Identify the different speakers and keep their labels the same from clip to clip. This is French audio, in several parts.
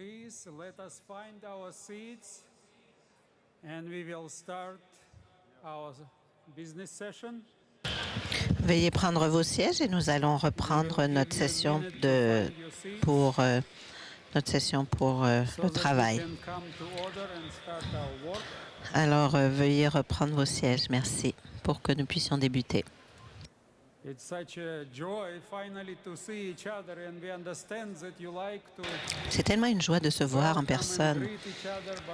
Speaker 1: Please let us find our seats and we will start our business session.
Speaker 2: Veuillez prendre vos sièges et nous allons reprendre notre session pour le travail. Alors, veuillez reprendre vos sièges. Merci pour que nous puissions débuter. C'est tellement une joie de se voir en personne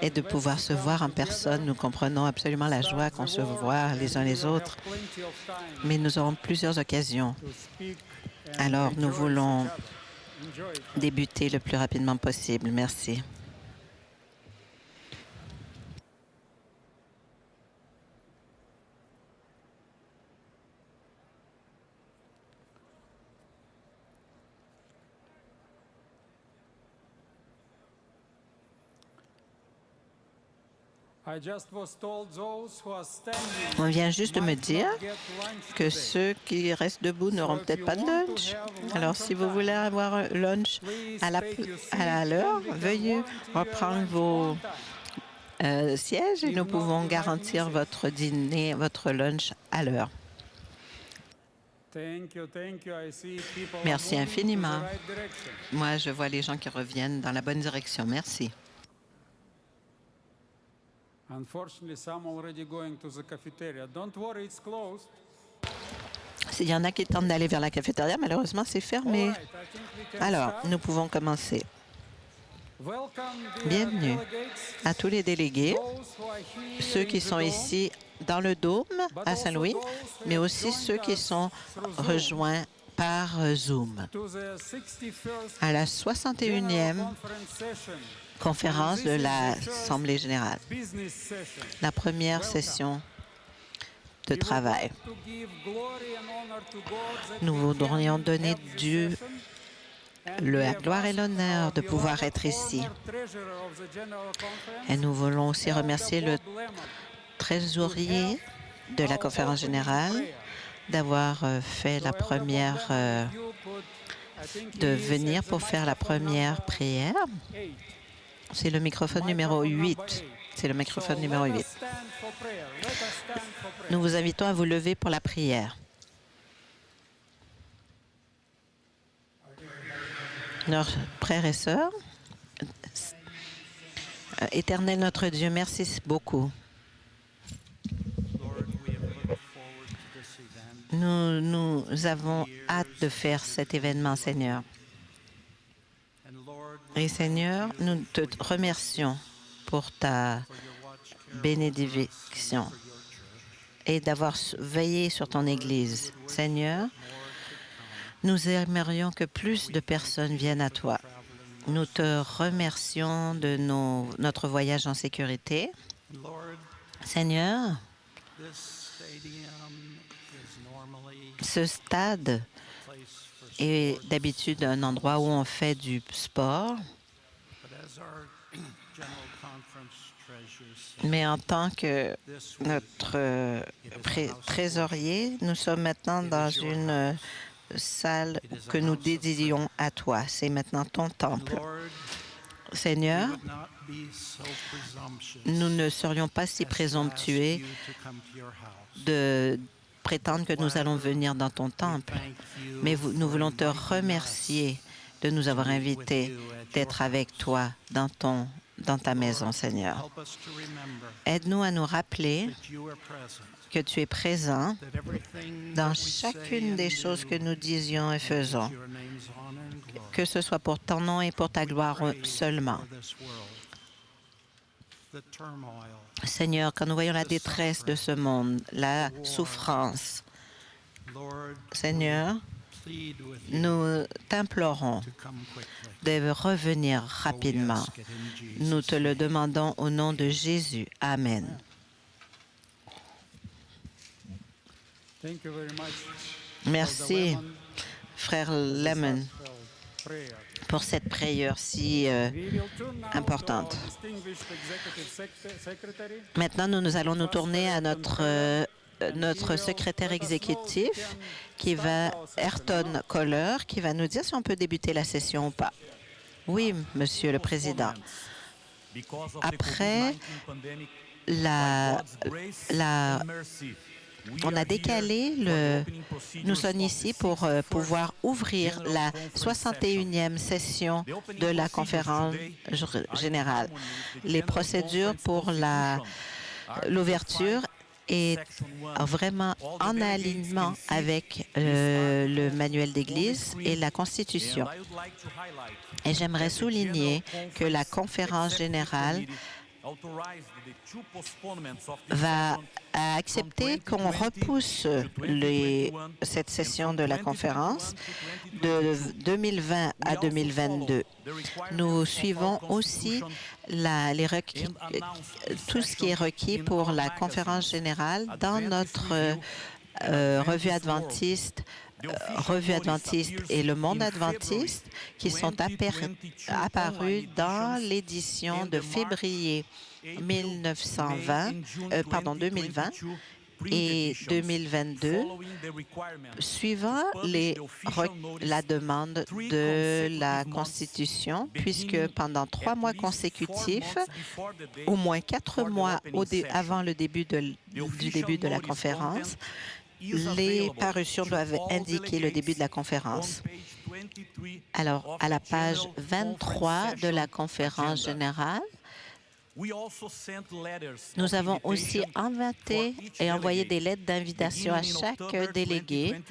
Speaker 2: et de pouvoir se voir en personne. Nous comprenons absolument la joie qu'on se voit les uns les autres, mais nous aurons plusieurs occasions. Alors, nous voulons débuter le plus rapidement possible. Merci. On vient juste de me dire que ceux qui restent debout n'auront peut-être pas de lunch. Alors, si vous voulez avoir un lunch à l'heure, veuillez reprendre vos sièges et nous pouvons garantir votre dîner, votre lunch à l'heure. Merci infiniment. Moi, je vois les gens qui reviennent dans la bonne direction. Merci. S'il y en a qui tentent d'aller vers la cafétéria, malheureusement, c'est fermé. Alors, nous pouvons commencer. Bienvenue à tous les délégués, ceux qui sont ici dans le Dôme à Saint-Louis, mais aussi ceux qui sont rejoints par Zoom à la 61e conférence de l'Assemblée générale, la première session de travail. Nous voudrions donner Dieu la gloire et l'honneur de pouvoir être ici. Et nous voulons aussi remercier le trésorier de la conférence générale d'avoir fait la première, de venir pour faire la première prière. C'est le microphone numéro 8. C'est le microphone numéro 8. Nous vous invitons à vous lever pour la prière. Nos frères et sœurs, Éternel notre Dieu, merci beaucoup. Nous avons hâte de faire cet événement, Seigneur. Et Seigneur, nous te remercions pour ta bénédiction et d'avoir veillé sur ton Église. Seigneur, nous aimerions que plus de personnes viennent à toi. Nous te remercions de notre voyage en sécurité. Seigneur, ce stade est d'habitude un endroit où on fait du sport. Mais en tant que notre trésorier, nous sommes maintenant dans une salle que nous dédions à toi. C'est maintenant ton temple. Seigneur, nous ne serions pas si présomptueux de prétendre que nous allons venir dans ton temple, mais nous voulons te remercier de nous avoir invités, d'être avec toi dans ta maison, Seigneur. Aide-nous à nous rappeler que tu es présent dans chacune des choses que nous disions et faisons, que ce soit pour ton nom et pour ta gloire seulement. Seigneur, quand nous voyons la détresse de ce monde, la souffrance, Seigneur, nous t'implorons de revenir rapidement. Nous te le demandons au nom de Jésus. Amen. Merci, frère Lemon, pour cette prière si importante. Maintenant, nous allons nous tourner à notre secrétaire exécutif, Ayrton Kohler, qui va nous dire si on peut débuter la session ou pas. Oui, Monsieur le Président. Après on a décalé nous sommes ici pour pouvoir ouvrir la 61e session de la conférence générale. Les procédures pour l'ouverture est vraiment en alignement avec le manuel d'Église et la Constitution. Et j'aimerais souligner que la conférence générale va accepter qu'on repousse cette session de la conférence de 2020 à 2022. Nous suivons aussi tout ce qui est requis pour la conférence générale dans notre revue adventiste et le monde adventiste qui sont apparus dans l'édition de février 2020 et 2022, suivant la demande de la Constitution, puisque pendant 3 mois consécutifs, au moins 4 mois avant du début de la conférence, les parutions doivent indiquer le début de la conférence. Alors, à la page 23 de la conférence générale, nous avons aussi inventé et envoyé des lettres d'invitation à chaque délégué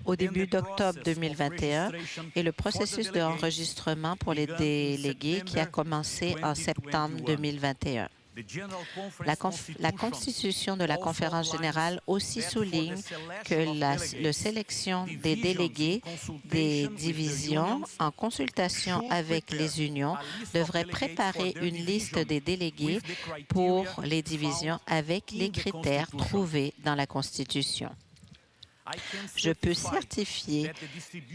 Speaker 2: au début d'octobre 2021 et le processus d'enregistrement pour les délégués qui a commencé en septembre 2021. La Constitution de la Conférence générale aussi souligne que la sélection des délégués des divisions en consultation avec les unions devrait préparer une liste des délégués pour les divisions avec les critères trouvés dans la Constitution. Je peux certifier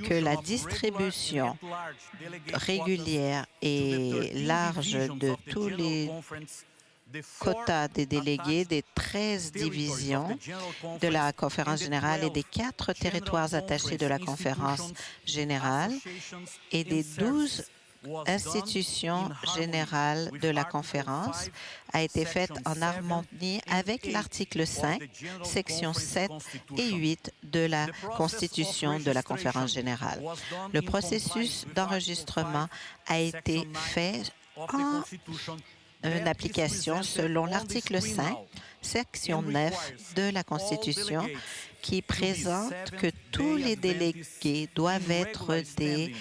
Speaker 2: que la distribution régulière et large de tous les quotas des délégués des 13 divisions de la Conférence générale et des 4 territoires attachés de la Conférence générale et des 12 institutions générales de la Conférence a été faite en harmonie avec l'article 5, sections 7 et 8 de la Constitution de la Conférence générale. Le processus d'enregistrement a été fait en une application selon l'article 5, section 9 de la Constitution qui présente que tous les délégués doivent être des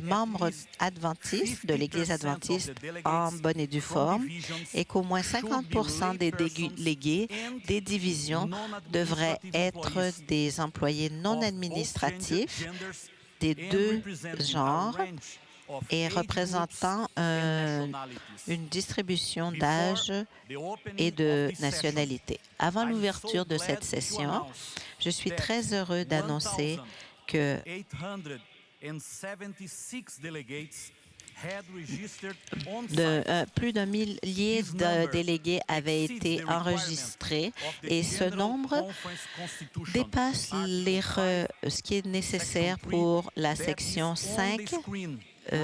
Speaker 2: membres adventistes de l'Église adventiste en bonne et due forme et qu'au moins 50% des délégués des divisions devraient être des employés non administratifs des 2 genres et représentant une distribution d'âge et de nationalité. Avant l'ouverture de cette session, je suis très heureux d'annoncer que plus d'un millier de délégués avaient été enregistrés et ce nombre dépasse ce qui est nécessaire pour la section 5.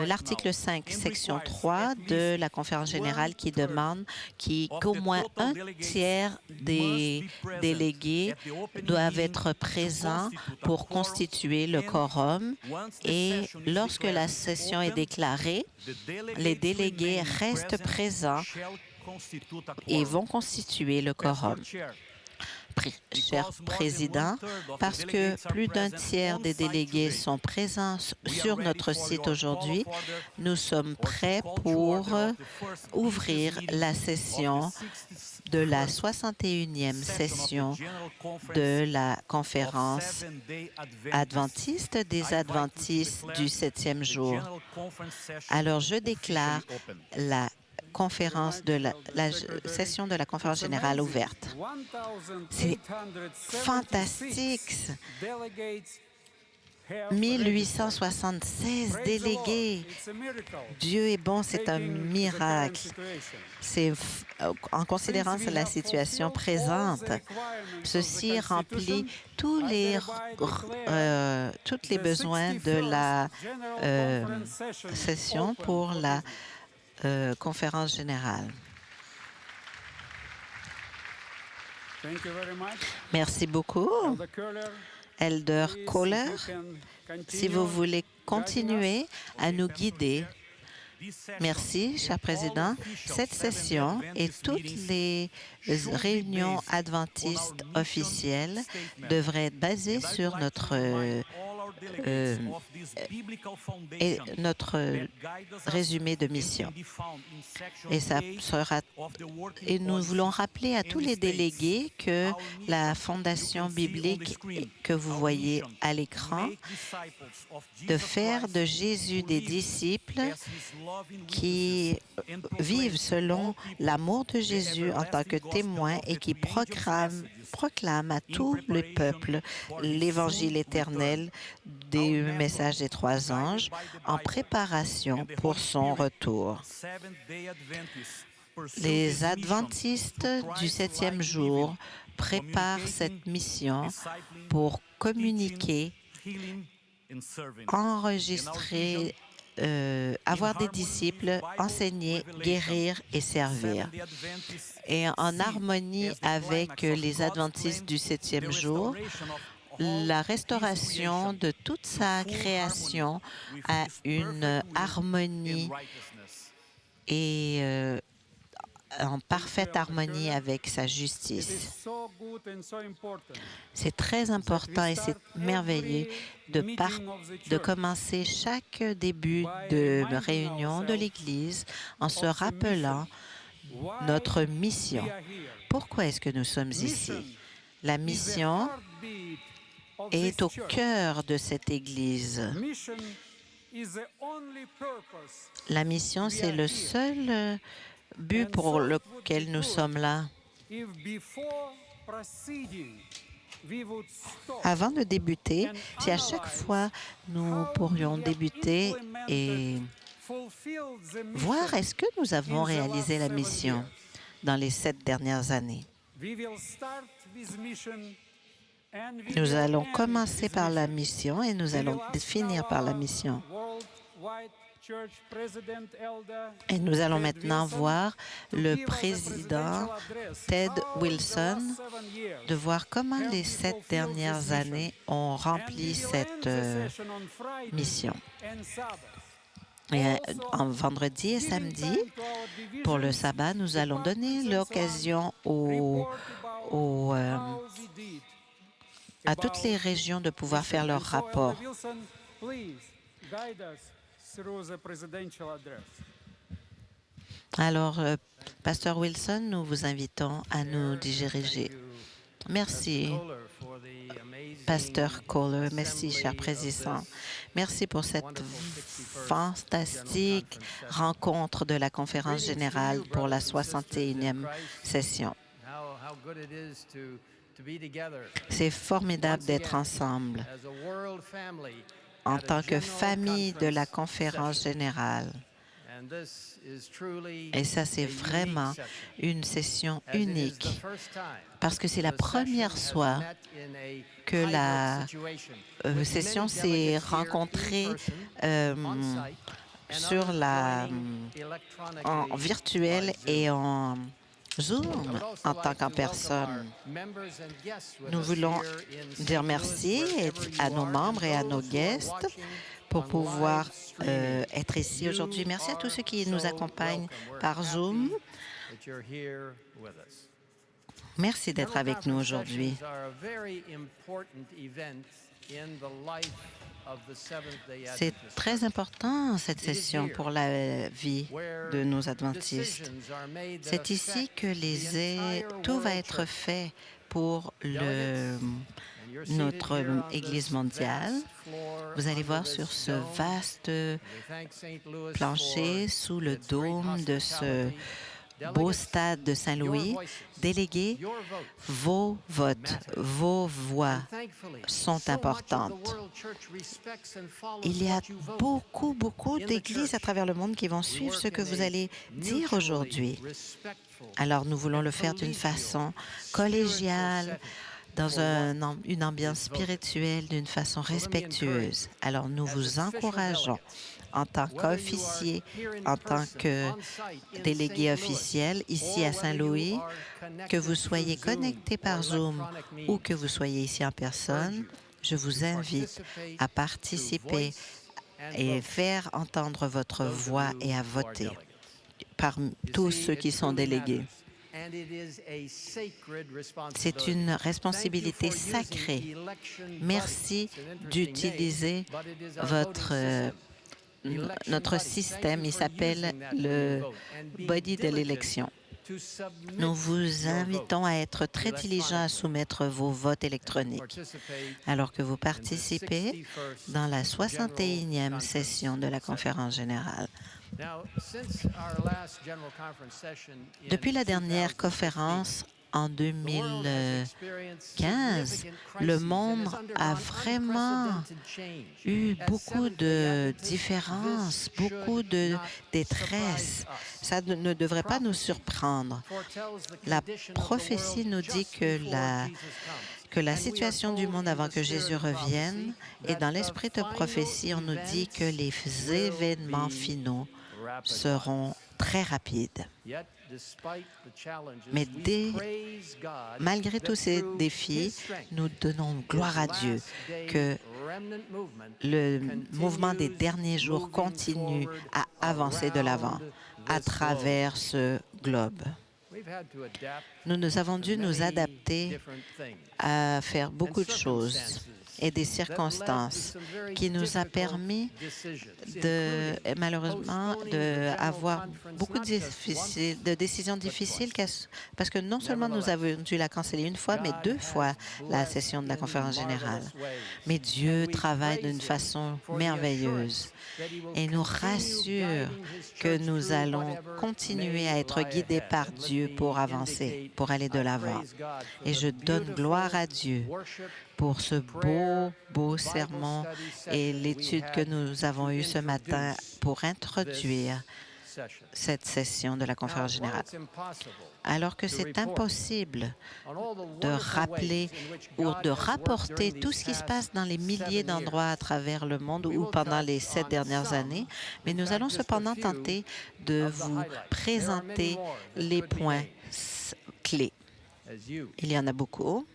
Speaker 2: L'article 5, section 3 de la Conférence générale qui demande qu'au moins un tiers des délégués doivent être présents pour constituer le quorum et lorsque la session est déclarée, les délégués restent présents et vont constituer le quorum. Cher Président, parce que plus d'un tiers des délégués sont présents sur notre site aujourd'hui, nous sommes prêts pour ouvrir la session de la 61e session de la conférence adventiste des Adventistes du 7e jour. Alors, je déclare la session de la conférence générale ouverte. C'est fantastique. 1876 délégués. Dieu est bon, c'est un miracle. C'est en considérant la situation présente, ceci remplit tous les besoins de la session pour la conférence générale. Merci beaucoup. Elder Kohler, si vous voulez continuer à nous guider. Merci, cher Président. Cette session et toutes les réunions adventistes officielles devraient être basées sur notre résumé de mission. Et nous voulons rappeler à tous les délégués que la fondation biblique que vous voyez à l'écran, de faire de Jésus des disciples qui vivent selon l'amour de Jésus en tant que témoins et qui proclament à tout le peuple l'évangile éternel des messages des trois anges en préparation pour son retour. Les adventistes du 7e jour préparent cette mission pour communiquer, enregistrer, avoir des disciples, enseigner, guérir et servir. Et en harmonie avec les adventistes du 7e jour, la restauration de toute sa création a une harmonie et en parfaite harmonie avec sa justice. C'est très important et c'est merveilleux de commencer chaque début de réunion de l'Église en se rappelant notre mission. Pourquoi est-ce que nous sommes ici? La mission est au cœur de cette Église. La mission, c'est le seul but pour lequel nous sommes là. Avant de débuter, si à chaque fois nous pourrions débuter et voir est-ce que nous avons réalisé la mission dans les 7 dernières années. Nous allons commencer par la mission et nous allons finir par la mission. Et nous allons maintenant voir le président Ted Wilson, de voir comment les 7 dernières années ont rempli cette mission. Et en vendredi et samedi, pour le sabbat, nous allons donner l'occasion à toutes les régions de pouvoir faire leur rapport. Alors, Pasteur Wilson, nous vous invitons à nous diriger. Merci, Pasteur Kohler. Merci, cher Président. Merci pour cette fantastique rencontre de la conférence générale pour la 61e session. C'est formidable d'être ensemble en tant que famille de la conférence générale. Et ça, c'est vraiment une session unique parce que c'est la première fois que la session s'est rencontrée en virtuel et en Zoom en tant qu'en personne. Nous voulons dire merci à nos membres et à nos guests pour pouvoir être ici aujourd'hui. Merci à tous ceux qui nous accompagnent par Zoom. Merci d'être avec nous aujourd'hui. C'est très important, cette session, pour la vie de nos adventistes. C'est ici que tout va être fait pour notre Église mondiale. Vous allez voir sur ce vaste plancher, sous le dôme de ce beau stade de Saint-Louis, délégués, vos votes, vos voix sont importantes. Il y a beaucoup d'églises à travers le monde qui vont suivre ce que vous allez dire aujourd'hui. Alors, nous voulons le faire d'une façon collégiale, dans une ambiance spirituelle, d'une façon respectueuse. Alors, nous vous encourageons en tant qu'officier, en tant que délégué officiel ici à Saint-Louis, que vous soyez connecté par Zoom ou que vous soyez ici en personne, je vous invite à participer et faire entendre votre voix et à voter par tous ceux qui sont délégués. C'est une responsabilité sacrée. Merci d'utiliser notre système. Il s'appelle le body de l'élection. Nous vous invitons à être très diligents à soumettre vos votes électroniques. Alors que vous participez dans la 61e session de la Conférence générale. Depuis la dernière conférence en 2015, le monde a vraiment eu beaucoup de différences, beaucoup de détresse. Ça ne devrait pas nous surprendre. La prophétie nous dit que la situation du monde avant que Jésus revienne, et dans l'esprit de prophétie, on nous dit que les événements finaux seront très rapides. Mais malgré tous ces défis, nous donnons gloire à Dieu que le mouvement des derniers jours continue à avancer de l'avant à travers ce globe. Nous avons dû nous adapter à faire beaucoup de choses et des circonstances qui nous a permis malheureusement d'avoir beaucoup de décisions difficiles parce que non seulement nous avons dû la canceller une fois, mais 2 fois la session de la conférence générale. Mais Dieu travaille d'une façon merveilleuse et nous rassure que nous allons continuer à être guidés par Dieu pour avancer, pour aller de l'avant. Et je donne gloire à Dieu pour ce beau sermon et l'étude que nous avons eue ce matin pour introduire cette session de la Conférence générale. Alors que c'est impossible de rappeler ou de rapporter tout ce qui se passe dans les milliers d'endroits à travers le monde ou pendant les 7 dernières années, mais nous allons cependant tenter de vous présenter les points clés. Il y en a beaucoup.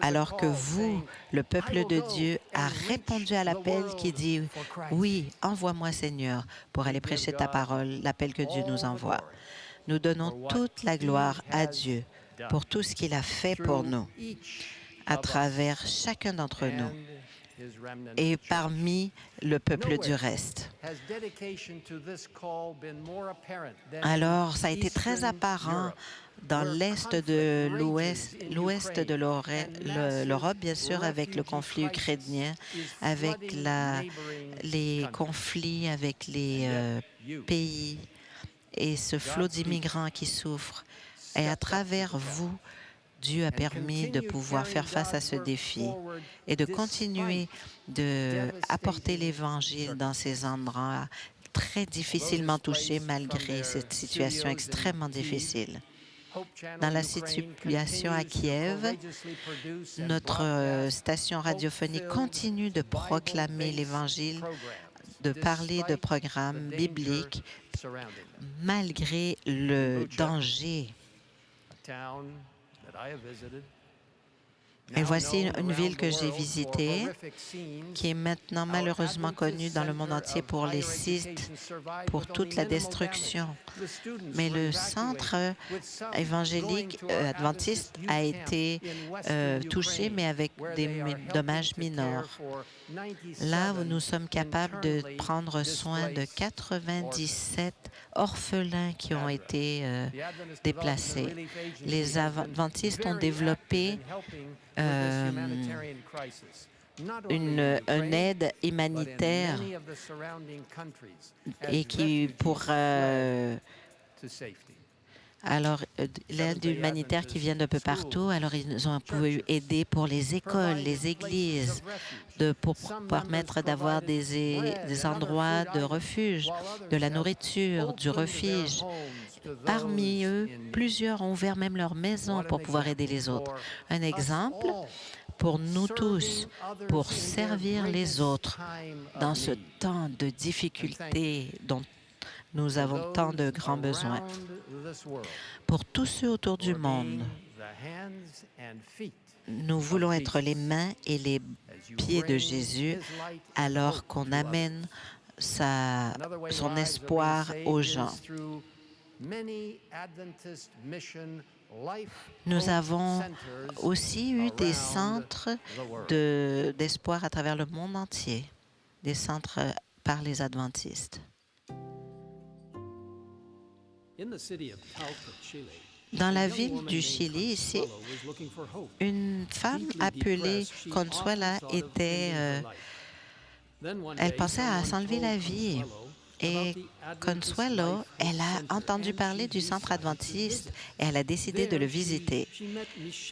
Speaker 2: Alors que vous, le peuple de Dieu, a répondu à l'appel qui dit « Oui, envoie-moi Seigneur pour aller prêcher ta parole, l'appel que Dieu nous envoie. » Nous donnons toute la gloire à Dieu pour tout ce qu'il a fait pour nous, à travers chacun d'entre nous et parmi le peuple du reste. Alors, ça a été très apparent dans l'Est de l'Ouest de l'Europe, bien sûr, avec le conflit ukrainien, avec les conflits avec les pays et ce flot d'immigrants qui souffrent. Et à travers vous, Dieu a permis de pouvoir faire face à ce défi et de continuer d'apporter l'Évangile dans ces endroits très difficilement touchés malgré cette situation extrêmement difficile. Dans la situation à Kiev, notre station radiophonique continue de proclamer l'Évangile, de parler de programmes bibliques malgré le danger. Et voici une ville que j'ai visitée, qui est maintenant malheureusement connue dans le monde entier pour les sites, pour toute la destruction. Mais le centre évangélique adventiste a été touché, mais avec des dommages mineurs. Là où nous sommes capables de prendre soin de 97 orphelins qui ont été déplacés. Les adventistes ont développé une aide humanitaire et qui pour alors l'aide humanitaire qui vient d'un peu partout. Alors ils ont pu aider pour les écoles, les églises, pour permettre d'avoir des endroits de refuge, de la nourriture, du refuge. Parmi eux, plusieurs ont ouvert même leur maison pour pouvoir aider les autres. Un exemple pour nous tous, pour servir les autres dans ce temps de difficulté dont nous avons tant de grands besoins. Pour tous ceux autour du monde, nous voulons être les mains et les pieds de Jésus alors qu'on amène son espoir aux gens. Nous avons aussi eu des centres d'espoir à travers le monde entier, des centres par les adventistes. Dans la ville du Chili, ici, une femme appelée Consuela elle pensait à s'enlever la vie. Et Consuelo, elle a entendu parler du centre adventiste et elle a décidé de le visiter.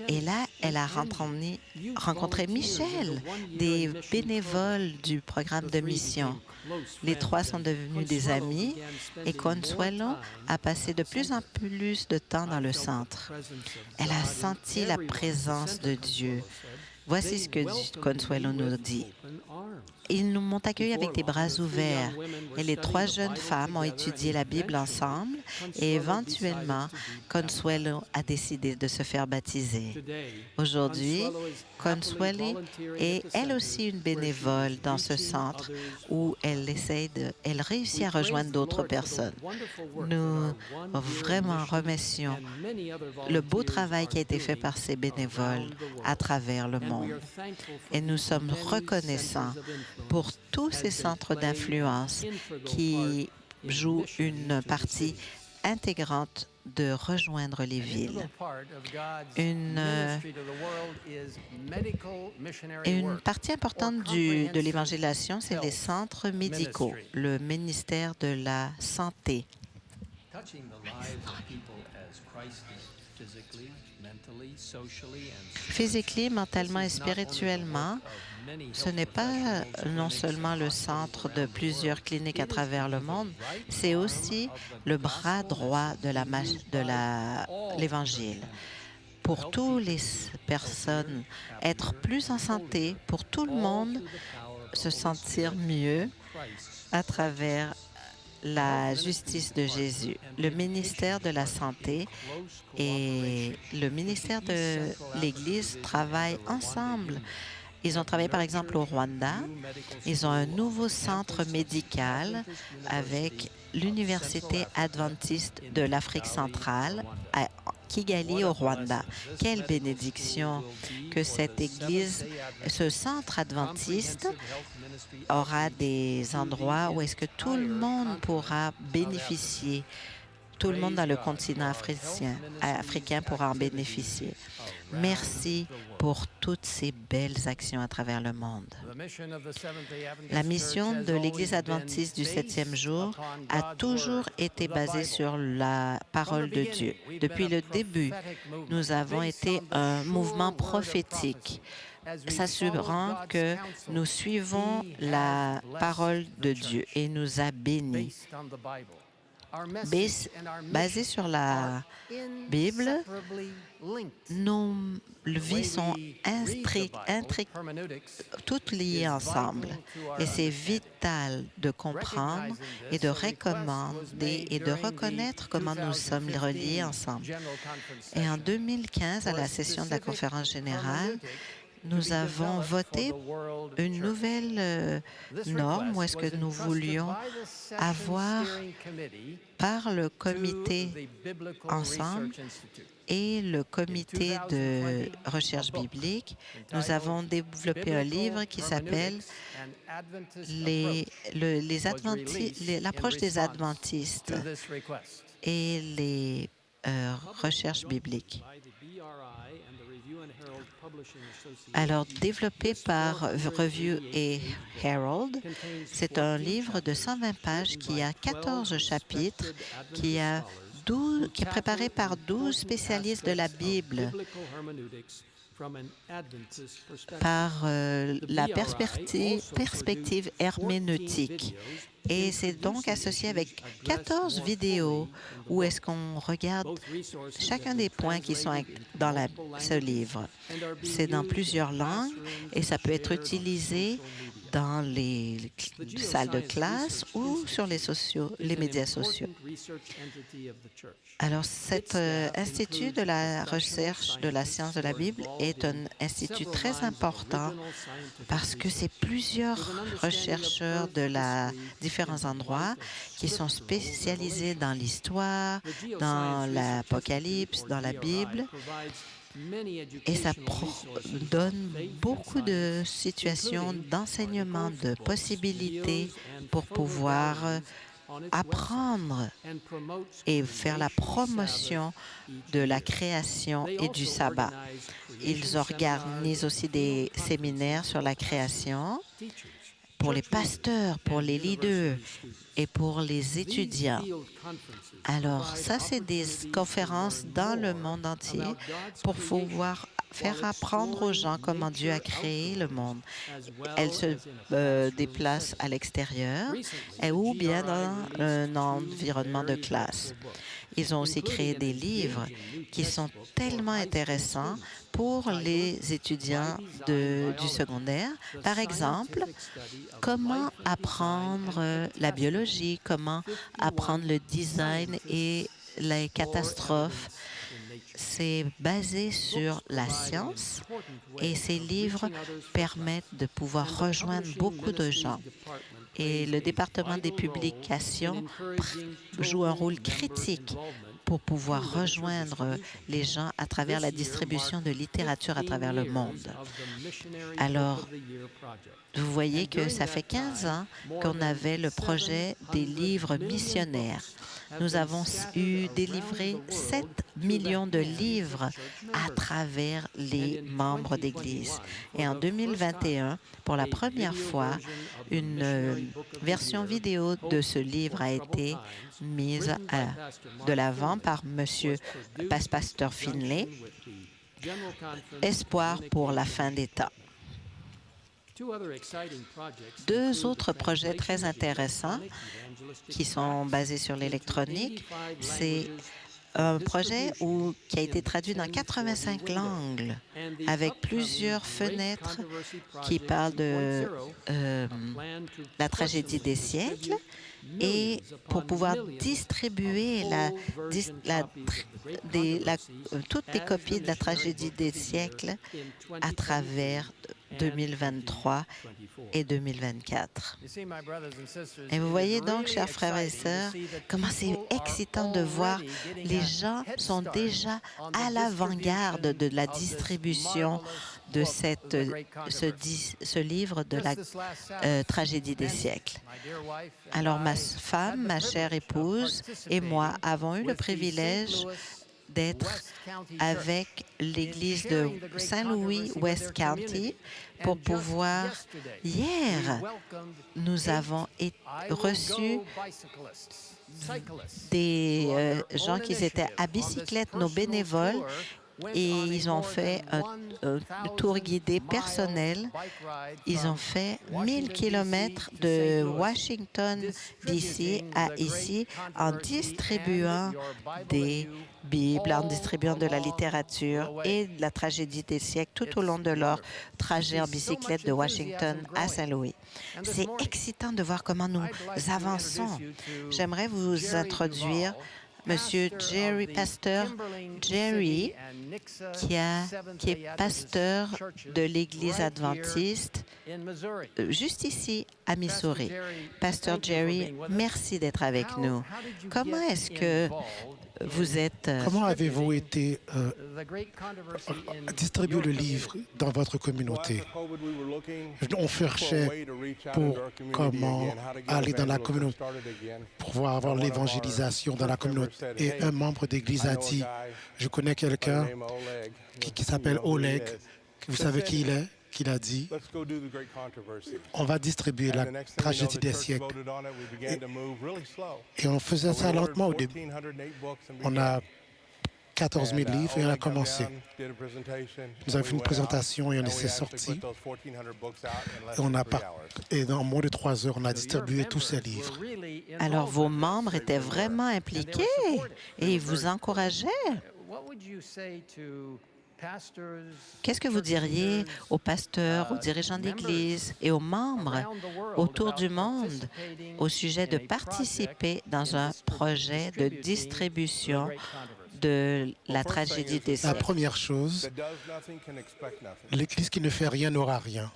Speaker 2: Et là, elle a rencontré Michel, des bénévoles du programme de mission. Les trois sont devenus des amis et Consuelo a passé de plus en plus de temps dans le centre. Elle a senti la présence de Dieu. Voici ce que Consuelo nous dit. Ils nous m'ont accueillis avec des bras ouverts et les trois jeunes femmes ont étudié la Bible ensemble et éventuellement, Consuelo a décidé de se faire baptiser. Aujourd'hui, Consuelo est elle aussi une bénévole dans ce centre où elle réussit à rejoindre d'autres personnes. Nous vraiment remercions le beau travail qui a été fait par ces bénévoles à travers le monde. Et nous sommes reconnaissants pour tous ces centres d'influence qui jouent une partie intégrante de rejoindre les villes. Une partie importante de l'évangélisation, c'est les centres médicaux, le ministère de la Santé. Physiquement, mentalement et spirituellement, ce n'est pas non seulement le centre de plusieurs cliniques à travers le monde, c'est aussi le bras droit de l'Évangile. Pour toutes les personnes, être plus en santé, pour tout le monde, se sentir mieux à travers la justice de Jésus. Le ministère de la Santé et le ministère de l'Église travaillent ensemble. Ils ont travaillé, par exemple, au Rwanda. Ils ont un nouveau centre médical avec l'Université adventiste de l'Afrique centrale à Kigali, au Rwanda. Quelle bénédiction que cette Église, ce centre adventiste, aura des endroits où est-ce que tout le monde pourra bénéficier. Tout le monde dans le continent africain pourra en bénéficier. Merci pour toutes ces belles actions à travers le monde. La mission de l'Église adventiste du 7e jour a toujours été basée sur la parole de Dieu. Depuis le début, nous avons été un mouvement prophétique, s'assurant que nous suivons la parole de Dieu et nous a bénis. Basé sur la Bible, nos vies sont toutes liées ensemble. Et c'est vital de comprendre et de recommander et de reconnaître comment nous sommes reliés ensemble. Et en 2015, à la session de la conférence générale, nous avons voté une nouvelle norme où est-ce que nous voulions avoir par le comité ensemble et le comité de recherche biblique, nous avons développé un livre qui s'appelle l'approche des adventistes et les recherches bibliques. Alors, développé par Review et Herald, c'est un livre de 120 pages qui a 14 chapitres, qui est préparé par 12 spécialistes de la Bible par la perspective herméneutique. Et c'est donc associé avec 14 vidéos où est-ce qu'on regarde chacun des points qui sont dans ce livre. C'est dans plusieurs langues et ça peut être utilisé dans les salles de classe ou sur les médias sociaux. Alors, cet institut de la recherche de la science de la Bible est un institut très important parce que c'est plusieurs chercheurs de différents endroits qui sont spécialisés dans l'histoire, dans l'Apocalypse, dans la Bible. Et ça donne beaucoup de situations d'enseignement, de possibilités pour pouvoir apprendre et faire la promotion de la création et du sabbat. Ils organisent aussi des séminaires sur la création pour les pasteurs, pour les leaders et pour les étudiants. Alors, ça, c'est des conférences dans le monde entier pour pouvoir faire apprendre aux gens comment Dieu a créé le monde. Elles se déplacent à l'extérieur ou bien dans un environnement de classe. Ils ont aussi créé des livres qui sont tellement intéressants pour les étudiants du secondaire. Par exemple, comment apprendre la biologie, comment apprendre le design et les catastrophes. C'est basé sur la science et ces livres permettent de pouvoir rejoindre beaucoup de gens. Et le département des publications joue un rôle critique pour pouvoir rejoindre les gens à travers la distribution de littérature à travers le monde. Alors, vous voyez que ça fait 15 ans qu'on avait le projet des livres missionnaires. Nous avons délivré 7 millions de livres à travers les membres d'Église. Et en 2021, pour la première fois, une version vidéo de ce livre a été mise de l'avant par Pasteur Finlay, Espoir pour la fin des temps. Deux autres projets très intéressants qui sont basés sur l'électronique, c'est un projet qui a été traduit dans 85 langues avec plusieurs fenêtres qui parlent de la tragédie des siècles et pour pouvoir distribuer toutes les copies de la tragédie des siècles à travers 2023 et 2024. Et vous voyez donc, chers frères et sœurs, comment c'est excitant de voir les gens sont déjà à l'avant-garde de la distribution de ce livre de la tragédie des siècles. Alors, ma femme, ma chère épouse et moi avons eu le privilège d'être avec l'Église de Saint-Louis, West County, pour pouvoir... Hier, nous avons reçu des gens qui étaient à bicyclette, nos bénévoles, et ils ont fait un tour guidé personnel. Ils ont fait 1000 kilomètres de Washington, D.C. à ici en distribuant des Bibles, en distribuant de la littérature et de la tragédie des siècles tout au long de leur trajet en bicyclette de Washington à Saint-Louis. C'est excitant de voir comment nous avançons. J'aimerais vous introduire Monsieur Pasteur Jerry, qui est pasteur de l'Église adventiste juste ici à Missouri. Pasteur Jerry, merci d'être avec nous. Comment est-ce que vous êtes...
Speaker 3: Comment avez-vous été distribuer le livre dans votre communauté? On cherchait pour comment aller dans la communauté, pour pouvoir avoir l'évangélisation dans la communauté. Et un membre d'église a dit, je connais quelqu'un qui s'appelle Oleg, Vous savez qui il est? Qu'il a dit, on va distribuer la tragédie des siècles. Et on faisait ça lentement au début. On a 14 000 livres et on a commencé. Nous avons fait une présentation et on s'est sorti. Et en moins de 3 heures, on a distribué tous ces livres.
Speaker 2: Alors, vos membres étaient vraiment impliqués et ils vous encourageaient. Qu'est-ce que vous diriez aux pasteurs, aux dirigeants d'Église et aux membres autour du monde au sujet de participer dans un projet de distribution de la tragédie des
Speaker 3: La
Speaker 2: siècles?
Speaker 3: première chose, l'Église qui ne fait rien n'aura rien.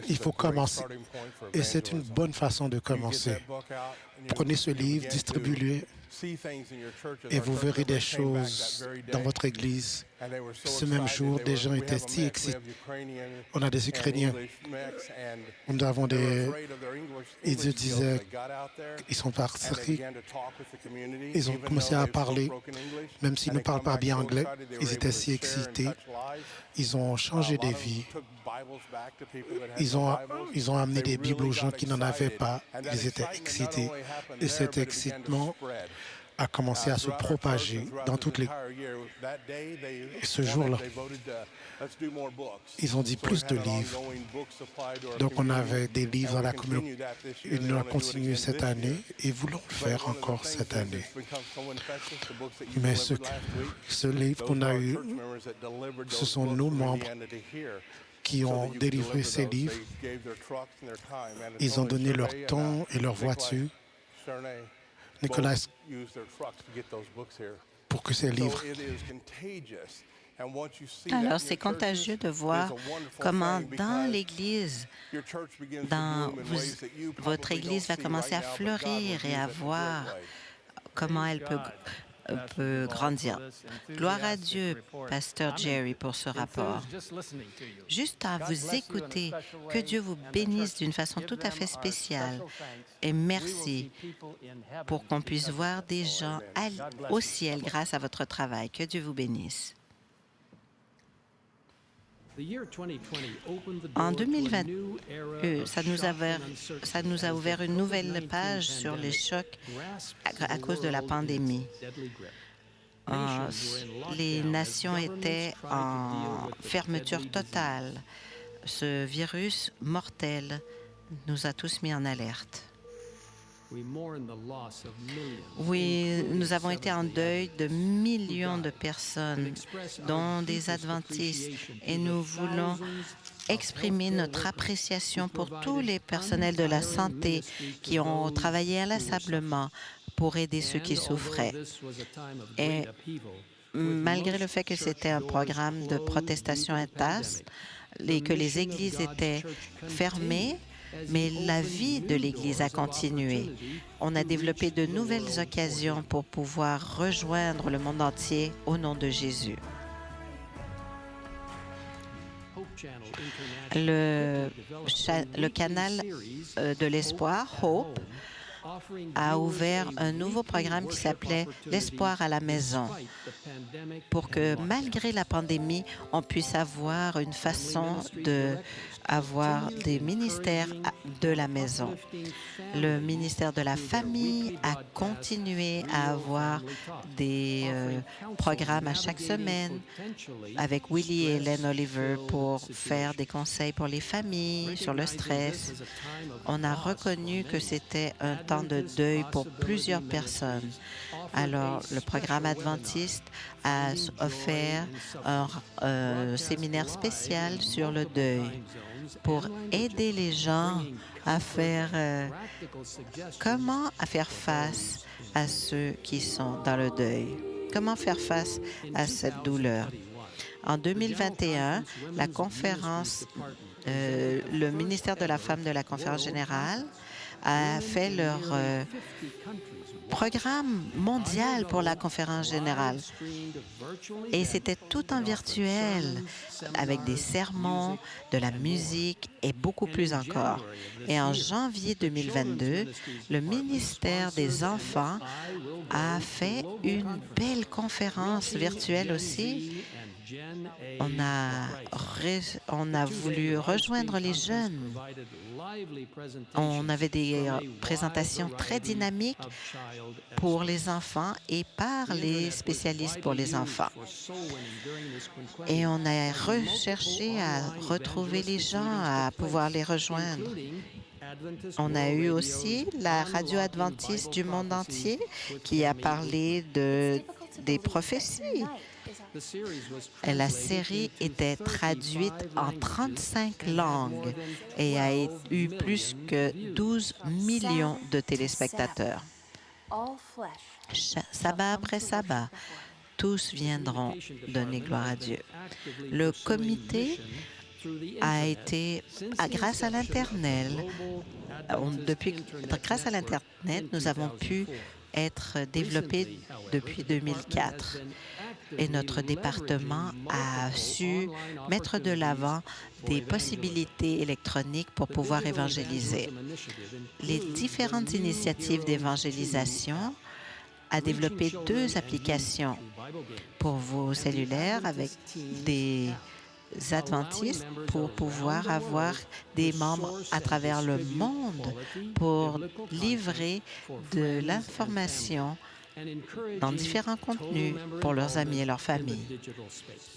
Speaker 3: Il faut commencer. Et c'est une bonne façon de commencer. Prenez ce livre, distribuez-le, et vous verrez des choses dans votre Église. Ce même jour, des gens étaient si excités. On a des Ukrainiens. Nous avons ils disaient, ils sont partis. Ils ont commencé à parler, même s'ils ne parlent pas bien anglais. Ils étaient si excités. Ils ont changé des vies. Ils ont amené des Bibles aux gens qui n'en avaient pas. Ils étaient excités. Et cet excitement a commencé à se propager dans toutes les... Et ce jour-là, ils ont dit plus de livres. Donc, on avait des livres dans la communauté. Et nous avons continué cette année et voulons le faire encore cette année. Mais ce livre qu'on a eu, ce sont nos membres qui ont délivré ces livres. Ils ont donné leur temps et leur voiture. Nicolas, pour que ces livres...
Speaker 2: Alors, c'est contagieux de voir comment dans l'Église, votre Église va commencer à fleurir et à voir comment elle peut grandir. Gloire à Dieu, Pasteur Jerry, pour ce rapport. Juste à vous écouter, que Dieu vous bénisse d'une façon tout à fait spéciale. Et merci pour qu'on puisse voir des gens au ciel grâce à votre travail. Que Dieu vous bénisse. En 2020, ça nous a ouvert une nouvelle page sur les chocs à cause de la pandémie. Les nations étaient en fermeture totale. Ce virus mortel nous a tous mis en alerte. Oui, nous avons été en deuil de millions de personnes, dont des adventistes, et nous voulons exprimer notre appréciation pour tous les personnels de la santé qui ont travaillé inlassablement pour aider ceux qui souffraient. Et malgré le fait que c'était un programme de protestation intense et que les églises étaient fermées, mais la vie de l'Église a continué. On a développé de nouvelles occasions pour pouvoir rejoindre le monde entier au nom de Jésus. Le canal de l'espoir, Hope, a ouvert un nouveau programme qui s'appelait l'Espoir à la maison, pour que malgré la pandémie, on puisse avoir une façon d'avoir des ministères de la maison. Le ministère de la Famille a continué à avoir des programmes à chaque semaine avec Willie et Hélène Oliver pour faire des conseils pour les familles sur le stress. On a reconnu que c'était un temps de deuil pour plusieurs personnes. Alors, le programme adventiste a offert un séminaire spécial sur le deuil pour aider les gens à faire face à ceux qui sont dans le deuil. Comment faire face à cette douleur? En 2021, la conférence, le ministère de la Femme de la Conférence générale a fait programme mondial pour la conférence générale. Et c'était tout en virtuel, avec des sermons, de la musique et beaucoup plus encore. Et en janvier 2022, le ministère des Enfants a fait une belle conférence virtuelle aussi. On a voulu rejoindre les jeunes. On avait des présentations très dynamiques pour les enfants et par les spécialistes pour les enfants. Et on a recherché à retrouver les gens, à pouvoir les rejoindre. On a eu aussi la radio adventiste du monde entier qui a parlé des prophéties. Et la série était traduite en 35 langues et a eu plus que 12 millions de téléspectateurs. Sabbat après sabbat, tous viendront donner gloire à Dieu. Le comité a été, grâce à l'Internet, grâce à l'Internet, nous avons pu être développés depuis 2004. Et notre département a su mettre de l'avant des possibilités électroniques pour pouvoir évangéliser. Les différentes initiatives d'évangélisation ont développé 2 applications pour vos cellulaires avec des adventistes pour pouvoir avoir des membres à travers le monde pour livrer de l'information dans différents contenus pour leurs amis et leurs familles,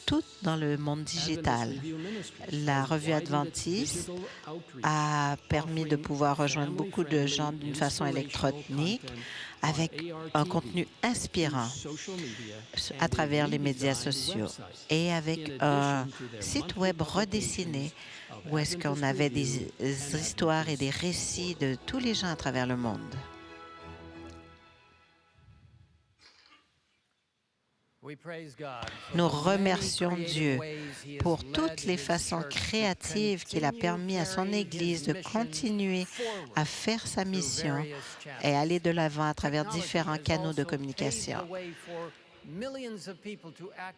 Speaker 2: tout dans le monde digital. La revue adventiste a permis de pouvoir rejoindre beaucoup de gens d'une façon électronique avec un contenu inspirant à travers les médias sociaux et avec un site web redessiné où est-ce qu'on avait des histoires et des récits de tous les gens à travers le monde. Nous remercions Dieu pour toutes les façons créatives qu'il a permis à son Église de continuer à faire sa mission et aller de l'avant à travers différents canaux de communication.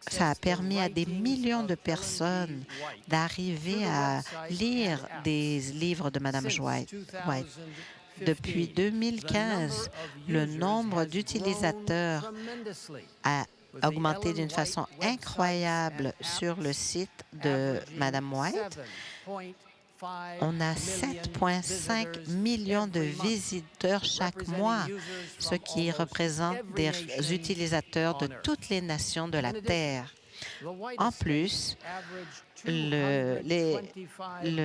Speaker 2: Ça a permis à des millions de personnes d'arriver à lire des livres de Mme White. Depuis 2015, le nombre d'utilisateurs a augmenté d'une façon incroyable sur le site de Mme White. On a 7,5 millions de visiteurs chaque mois, ce qui représente des utilisateurs de toutes les nations de la Terre. En plus, le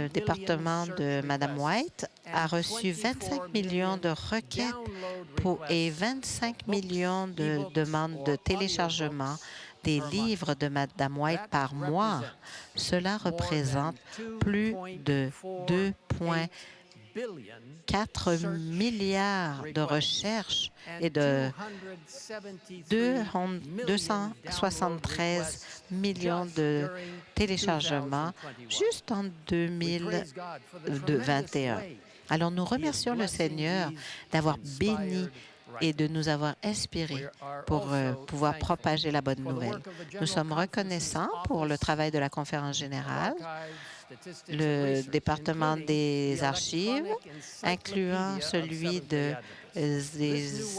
Speaker 2: département de Mme White a reçu 25 millions de requêtes et 25 millions de demandes de téléchargement des livres de Mme White par mois. Cela représente plus de 2,4 milliards de recherches et de 273 millions de téléchargements juste en 2021. Alors nous remercions le Seigneur d'avoir béni et de nous avoir inspirés pour pouvoir propager la bonne nouvelle. Nous sommes reconnaissants pour le travail de la Conférence générale, le département des archives, incluant celui des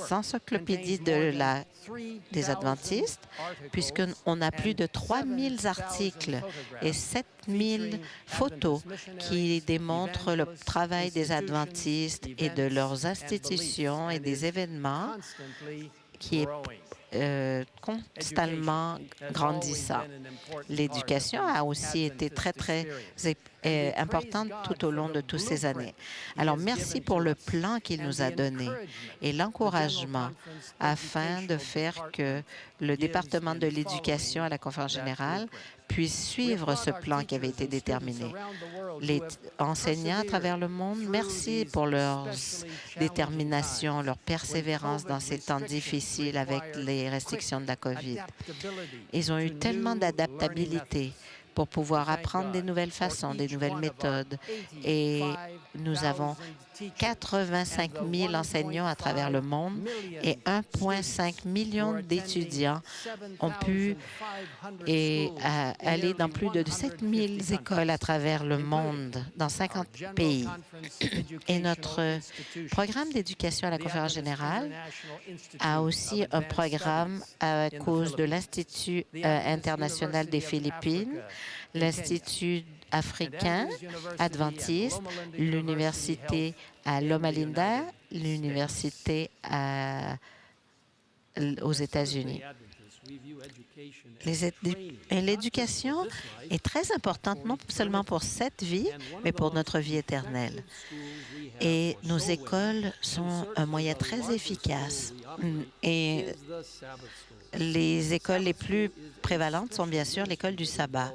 Speaker 2: encyclopédies des adventistes, puisqu'on a plus de 3000 articles et 7000 photos qui démontrent le travail des adventistes et de leurs institutions et des événements qui est constamment grandissant. L'éducation a aussi été très importante tout au long de toutes ces années. Alors, merci pour le plan qu'il nous a donné et l'encouragement afin de faire que le département de l'éducation à la Conférence générale puisse suivre ce plan qui avait été déterminé. Les enseignants à travers le monde, merci pour leur détermination, leur persévérance dans ces temps difficiles avec les restrictions de la COVID. Ils ont eu tellement d'adaptabilité pour pouvoir apprendre des nouvelles façons, des nouvelles méthodes et nous avons 85 000 enseignants à travers le monde et 1,5 million d'étudiants ont pu aller dans plus de 7 000 écoles à travers le monde, dans 50 pays. Et notre programme d'éducation à la Conférence générale a aussi un programme à cause de l'Institut international des Philippines, l'Institut africain adventiste, l'Université à Loma Linda, l'Université aux États-Unis. L'éducation est très importante, non seulement pour cette vie, mais pour notre vie éternelle. Et nos écoles sont un moyen très efficace. Et les écoles les plus prévalentes sont bien sûr l'école du sabbat.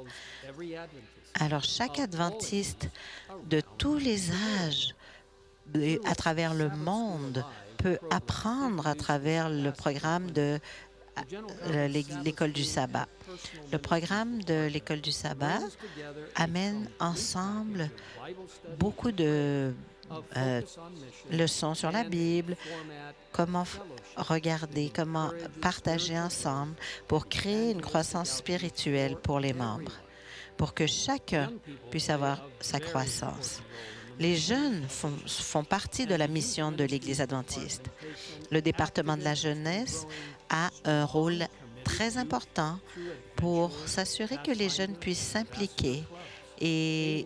Speaker 2: Alors, chaque adventiste de tous les âges à travers le monde peut apprendre à travers le programme de l'école du sabbat. Le programme de l'école du sabbat amène ensemble beaucoup de leçons sur la Bible, comment regarder, comment partager ensemble pour créer une croissance spirituelle pour les membres, pour que chacun puisse avoir sa croissance. Les jeunes font partie de la mission de l'Église adventiste. Le département de la jeunesse a un rôle très important pour s'assurer que les jeunes puissent s'impliquer et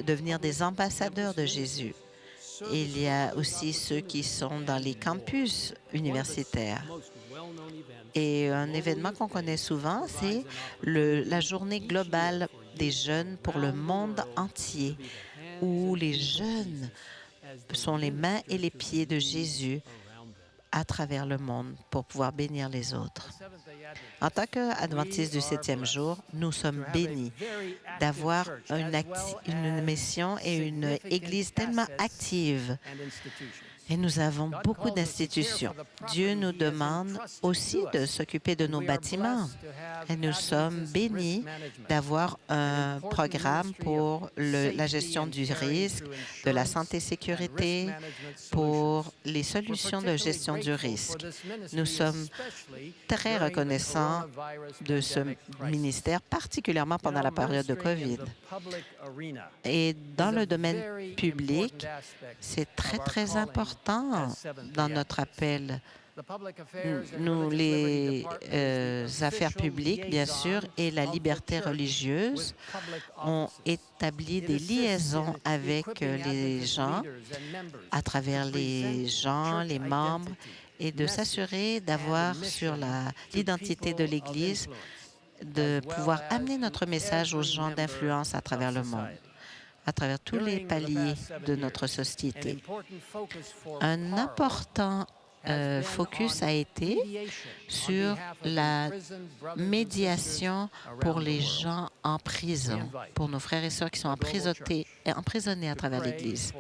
Speaker 2: devenir des ambassadeurs de Jésus. Il y a aussi ceux qui sont dans les campus universitaires. Et un événement qu'on connaît souvent, c'est la journée globale des jeunes pour le monde entier, où les jeunes sont les mains et les pieds de Jésus à travers le monde pour pouvoir bénir les autres. En tant qu'adventistes du 7e jour, nous sommes bénis d'avoir une mission et une Église tellement active. Et nous avons beaucoup d'institutions. Dieu nous demande aussi de s'occuper de nos bâtiments. Et nous sommes bénis d'avoir un programme pour la gestion du risque, de la santé-sécurité, pour les solutions de gestion du risque. Nous sommes très reconnaissants de ce ministère, particulièrement pendant la période de COVID. Et dans le domaine public, c'est très, très important dans notre appel. Nous, les affaires publiques, bien sûr, et la liberté religieuse ont établi des liaisons avec les gens, à travers les gens, les membres, et de s'assurer d'avoir sur l'identité de l'Église, de pouvoir amener notre message aux gens d'influence à travers le monde, à travers tous les paliers de notre société. Un important focus a été sur la médiation pour les gens en prison, pour nos frères et sœurs qui sont emprisonnés à travers l'Église.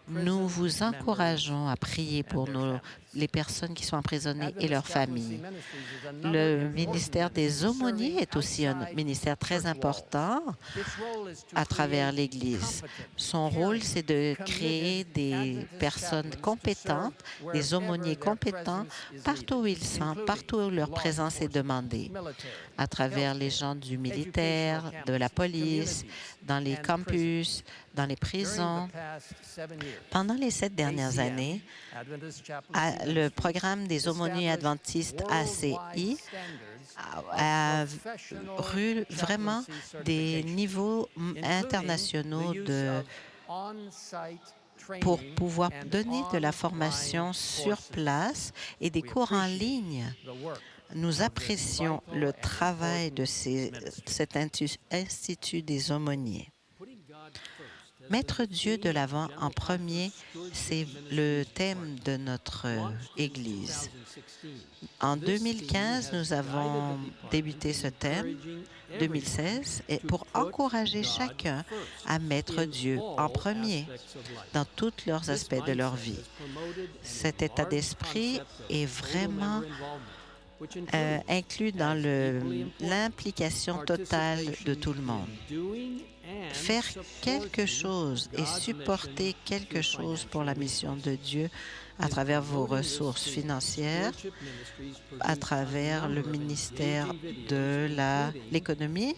Speaker 2: Nous vous encourageons à prier pour les personnes qui sont emprisonnées et leurs familles. Le ministère des aumôniers est aussi un ministère très important à travers l'Église. Son rôle, c'est de créer des personnes compétentes, des aumôniers compétents, partout où ils sont, partout où leur présence est demandée, à travers les gens du militaire, de la police, dans les campus, dans les prisons. Pendant les 7 dernières années, le programme des aumôniers adventistes ACI a eu vraiment des niveaux internationaux pour pouvoir donner de la formation sur place et des cours en ligne. Nous apprécions le travail de cet institut des aumôniers. Mettre Dieu de l'avant en premier, c'est le thème de notre Église. En 2015, nous avons débuté ce thème, 2016, pour encourager chacun à mettre Dieu en premier dans tous leurs aspects de leur vie. Cet état d'esprit est vraiment inclus dans l'implication totale de tout le monde. faire quelque chose et supporter quelque chose pour la mission de Dieu à travers vos ressources financières, à travers le ministère de l'économie,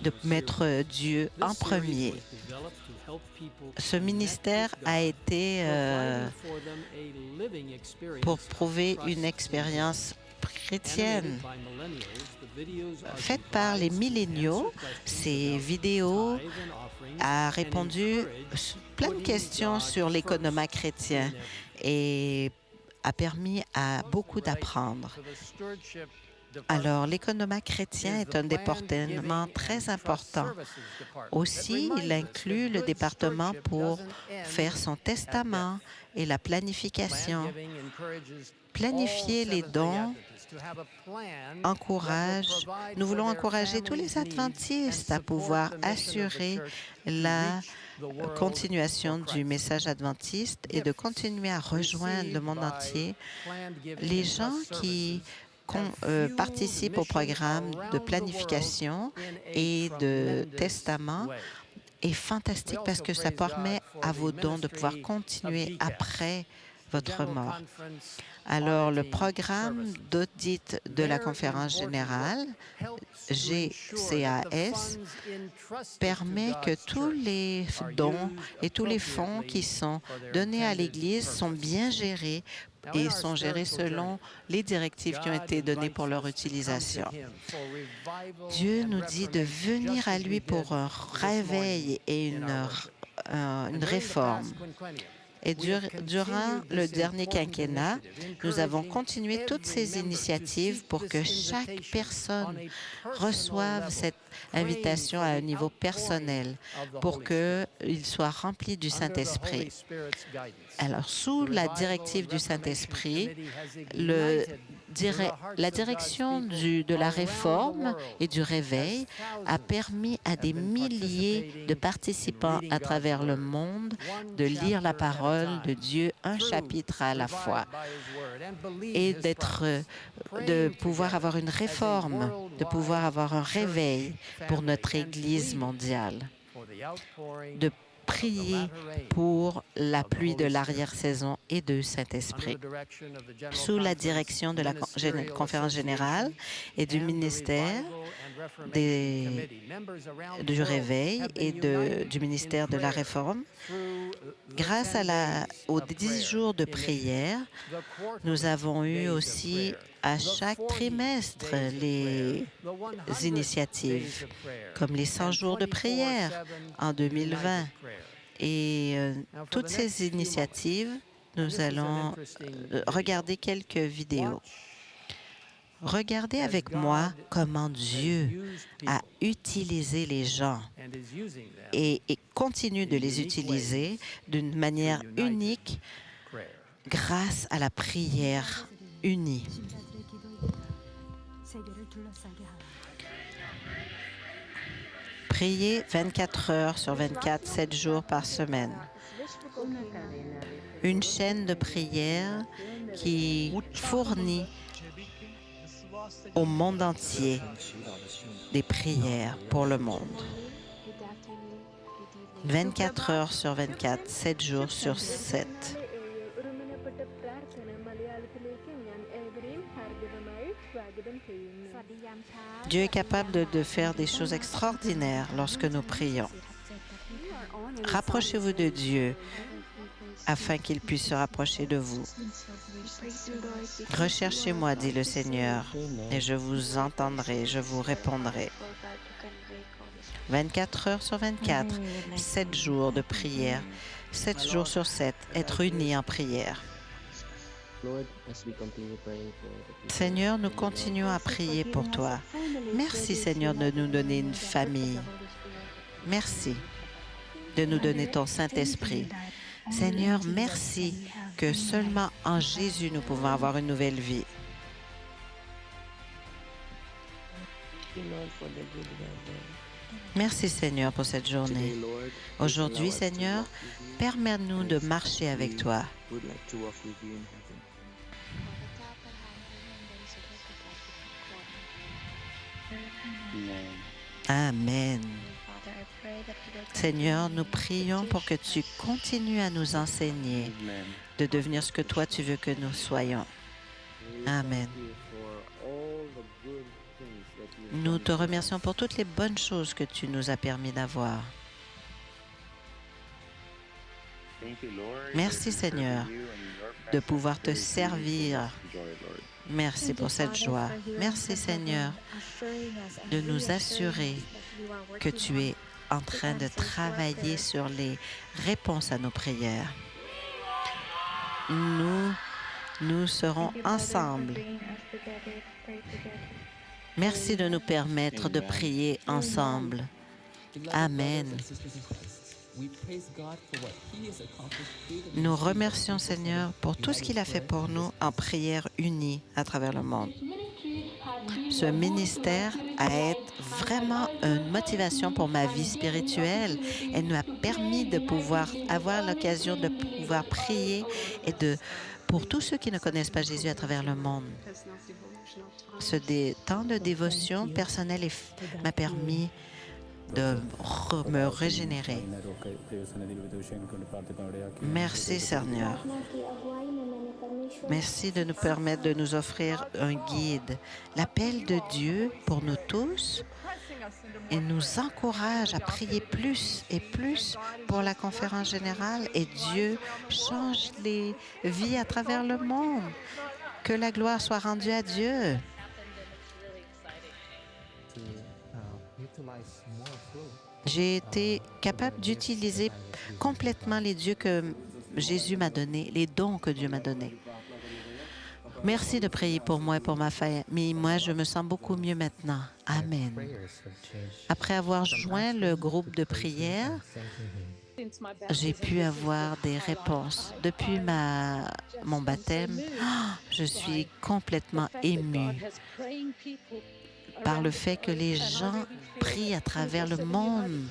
Speaker 2: de mettre Dieu en premier. Ce ministère a été pour prouver une expérience chrétienne faite par les milléniaux. Ces vidéos a répondu plein de questions sur l'économat chrétien et a permis à beaucoup d'apprendre. Alors, l'économat chrétien est un département très important. Aussi, il inclut le département pour faire son testament et la planification. Planifier les dons nous voulons encourager tous les adventistes à pouvoir assurer la continuation du message adventiste et de continuer à rejoindre le monde entier. Les gens qui participent au programme de planification et de testament est fantastique parce que ça permet à vos dons de pouvoir continuer après votre mort. Alors, le programme d'audit de la conférence générale, GCAS, permet que tous les dons et tous les fonds qui sont donnés à l'Église sont bien gérés et sont gérés selon les directives qui ont été données pour leur utilisation. Dieu nous dit de venir à lui pour un réveil et une réforme. Et durant le dernier quinquennat, nous avons continué toutes ces initiatives pour que chaque personne reçoive cette invitation à un niveau personnel, pour qu'il soit rempli du Saint-Esprit. Alors, sous la directive du Saint-Esprit, la direction de la réforme et du réveil a permis à des milliers de participants à travers le monde de lire la parole de Dieu un chapitre à la fois et de pouvoir avoir une réforme, de pouvoir avoir un réveil pour notre Église mondiale, de prier pour la pluie de l'arrière-saison et de Saint-Esprit. Sous la direction de la conférence générale et du ministère du réveil et du ministère de la réforme, grâce aux 10 jours de prière, nous avons eu aussi à chaque trimestre les initiatives, comme les 100 jours de prière en 2020. Et toutes ces initiatives, nous allons regarder quelques vidéos. Regardez avec moi comment Dieu a utilisé les gens et continue de les utiliser d'une manière unique grâce à la prière unie. Priez 24 heures sur 24, 7 jours par semaine. Une chaîne de prière qui fournit au monde entier des prières pour le monde. 24 heures sur 24, 7 jours sur 7. Dieu est capable de faire des choses extraordinaires lorsque nous prions. Rapprochez-vous de Dieu afin qu'il puisse se rapprocher de vous. Recherchez-moi, dit le Seigneur, et je vous entendrai, je vous répondrai. 24 heures sur 24, 7 jours de prière, 7 jours sur 7, être unis en prière. Seigneur, nous continuons à prier pour toi. Merci, Seigneur, de nous donner une famille. Merci de nous donner ton Saint-Esprit. Seigneur, merci que seulement en Jésus, nous pouvons avoir une nouvelle vie. Merci, Seigneur, pour cette journée. Aujourd'hui, Seigneur, permets-nous de marcher avec toi. Amen. Seigneur, nous prions pour que tu continues à nous enseigner de devenir ce que toi tu veux que nous soyons. Amen. Nous te remercions pour toutes les bonnes choses que tu nous as permis d'avoir. Merci Seigneur de pouvoir te servir. Merci pour cette joie. Merci Seigneur de nous assurer que tu es en train de travailler sur les réponses à nos prières. Nous serons ensemble. Merci de nous permettre de prier ensemble. Amen. Nous remercions Seigneur pour tout ce qu'il a fait pour nous en prière unie à travers le monde. Ce ministère a été vraiment une motivation pour ma vie spirituelle. Elle nous a permis de pouvoir avoir l'occasion de pouvoir prier et pour tous ceux qui ne connaissent pas Jésus à travers le monde. Ce temps de dévotion personnelle m'a permis de me régénérer. Merci Seigneur. Merci de nous permettre de nous offrir un guide. L'appel de Dieu pour nous tous et nous encourage à prier plus et plus pour la conférence générale et Dieu change les vies à travers le monde. Que la gloire soit rendue à Dieu. J'ai été capable d'utiliser complètement les dieux que Jésus m'a donnés, les dons que Dieu m'a donnés. Merci de prier pour moi et pour ma famille. Moi, je me sens beaucoup mieux maintenant. Amen. Après avoir joint le groupe de prière, j'ai pu avoir des réponses. Depuis mon baptême, je suis complètement émue par le fait que les gens prient à travers le monde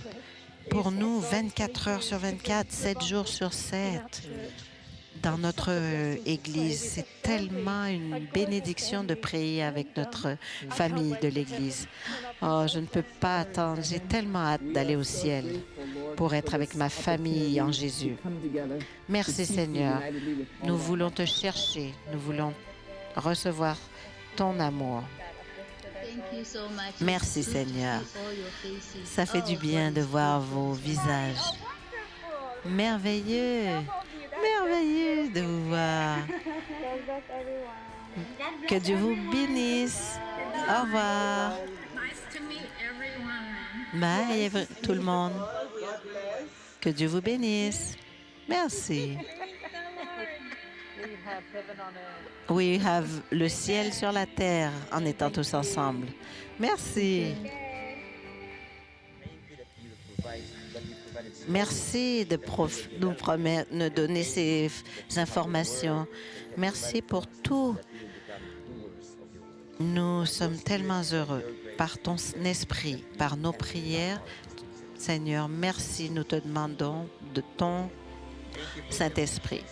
Speaker 2: pour nous 24 heures sur 24, 7 jours sur 7. Dans notre Église, c'est tellement une bénédiction de prier avec notre famille de l'Église. Oh, je ne peux pas attendre. J'ai tellement hâte d'aller au ciel pour être avec ma famille en Jésus. Merci Seigneur. Nous voulons te chercher. Nous voulons recevoir ton amour. Merci Seigneur. Ça fait du bien de voir vos visages. Merveilleux. Merveilleux de vous voir. Que Dieu vous bénisse. Au revoir. Bye tout le monde. Que Dieu vous bénisse. Merci. We have le ciel sur la terre en étant tous ensemble. Merci. Merci de nous donner ces informations. Merci pour tout. Nous sommes tellement heureux par ton esprit, par nos prières. Seigneur, merci. Nous te demandons de ton Saint-Esprit.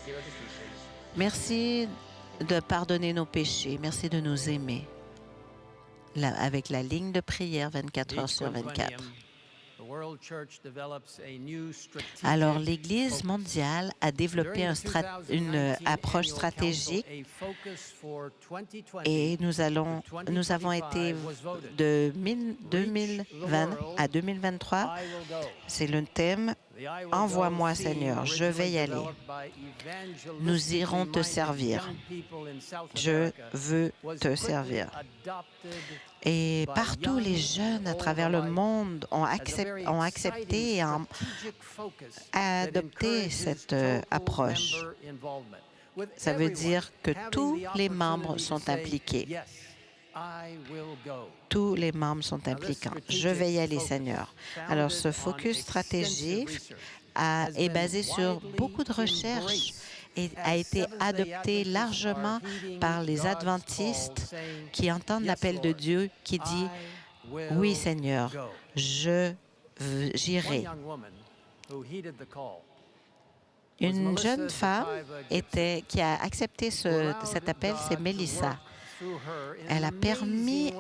Speaker 2: Merci de pardonner nos péchés. Merci de nous aimer. Avec la ligne de prière 24 heures sur 24. Alors, l'Église mondiale a développé une approche stratégique et nous avons été de 2020 à 2023. C'est le thème « Envoie-moi, Seigneur, je vais y aller. Nous irons te servir. Je veux te servir. » Et partout, les jeunes à travers le monde ont accepté et ont adopté cette approche. Ça veut dire que tous les membres sont impliqués. Tous les membres sont impliquants. Je vais y aller, Seigneur. Alors, ce focus stratégique est basé sur beaucoup de recherches et a été adopté largement par les adventistes qui entendent l'appel de Dieu qui dit « Oui, Seigneur, j'irai ». Une jeune femme qui a accepté cet appel, c'est Mélissa. Elle a permis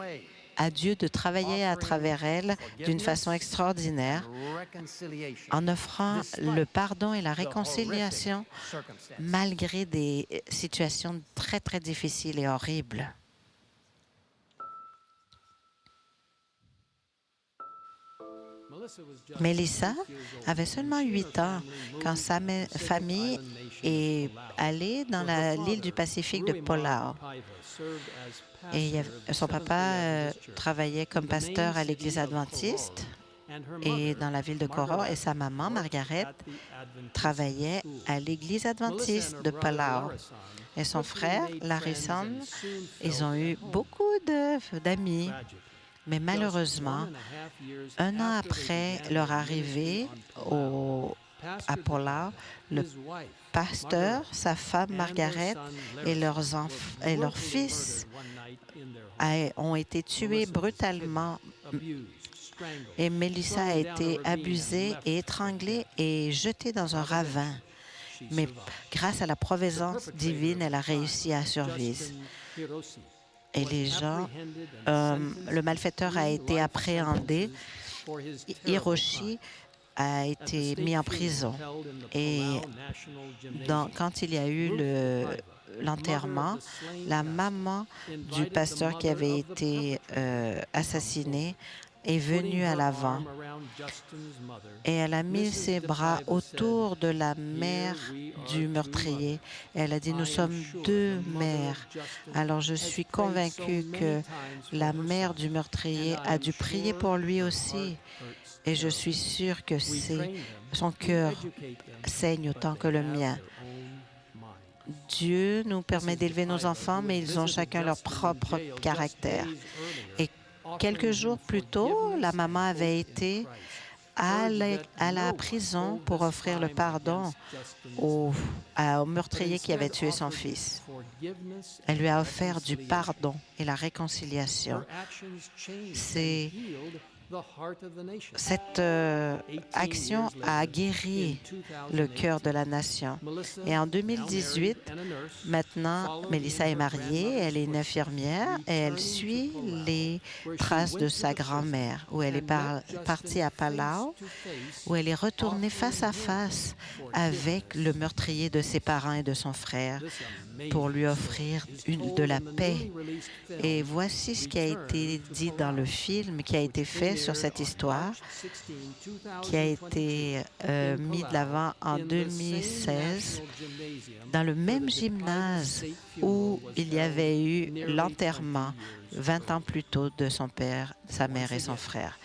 Speaker 2: à Dieu de travailler à travers elle d'une façon extraordinaire en offrant le pardon et la réconciliation malgré des situations très, très difficiles et horribles. Melissa avait seulement 8 ans quand sa famille est allée dans l'île du Pacifique de Palau. Et son papa travaillait comme pasteur à l'Église adventiste et dans la ville de Coro, et sa maman, Margaret, travaillait à l'Église adventiste de Palau. Et son frère, Larison, ils ont eu beaucoup d'amis. Mais malheureusement, 1 an après leur arrivée à Palau, le pasteur, sa femme Margaret et leur fils ont été tués brutalement. Et Melissa a été abusée et étranglée et jetée dans un ravin. Mais grâce à la providence divine, elle a réussi à survivre. Et les gens, le malfaiteur a été appréhendé. Hiroshi a été mis en prison. Et quand il y a eu l'enterrement, la maman du pasteur qui avait été assassiné est venue à l'avant et elle a mis ses bras autour de la mère du meurtrier. Elle a dit, nous sommes 2 mères. Alors je suis convaincue que la mère du meurtrier a dû prier pour lui aussi. Et je suis sûre que son cœur saigne autant que le mien. Dieu nous permet d'élever nos enfants, mais ils ont chacun leur propre caractère. Et quelques jours plus tôt, la maman avait été à la prison pour offrir le pardon au meurtrier qui avait tué son fils. Elle lui a offert du pardon et la réconciliation. Cette action a guéri le cœur de la nation. Et en 2018, maintenant, Melissa est mariée, elle est une infirmière et elle suit les traces de sa grand-mère, où elle est partie à Palau, où elle est retournée face à face avec le meurtrier de ses parents et de son frère pour lui offrir de la paix. Et voici ce qui a été dit dans le film qui a été fait sur cette histoire, qui a été mis de l'avant en 2016 dans le même gymnase où il y avait eu l'enterrement 20 ans plus tôt de son père, sa mère et son frère.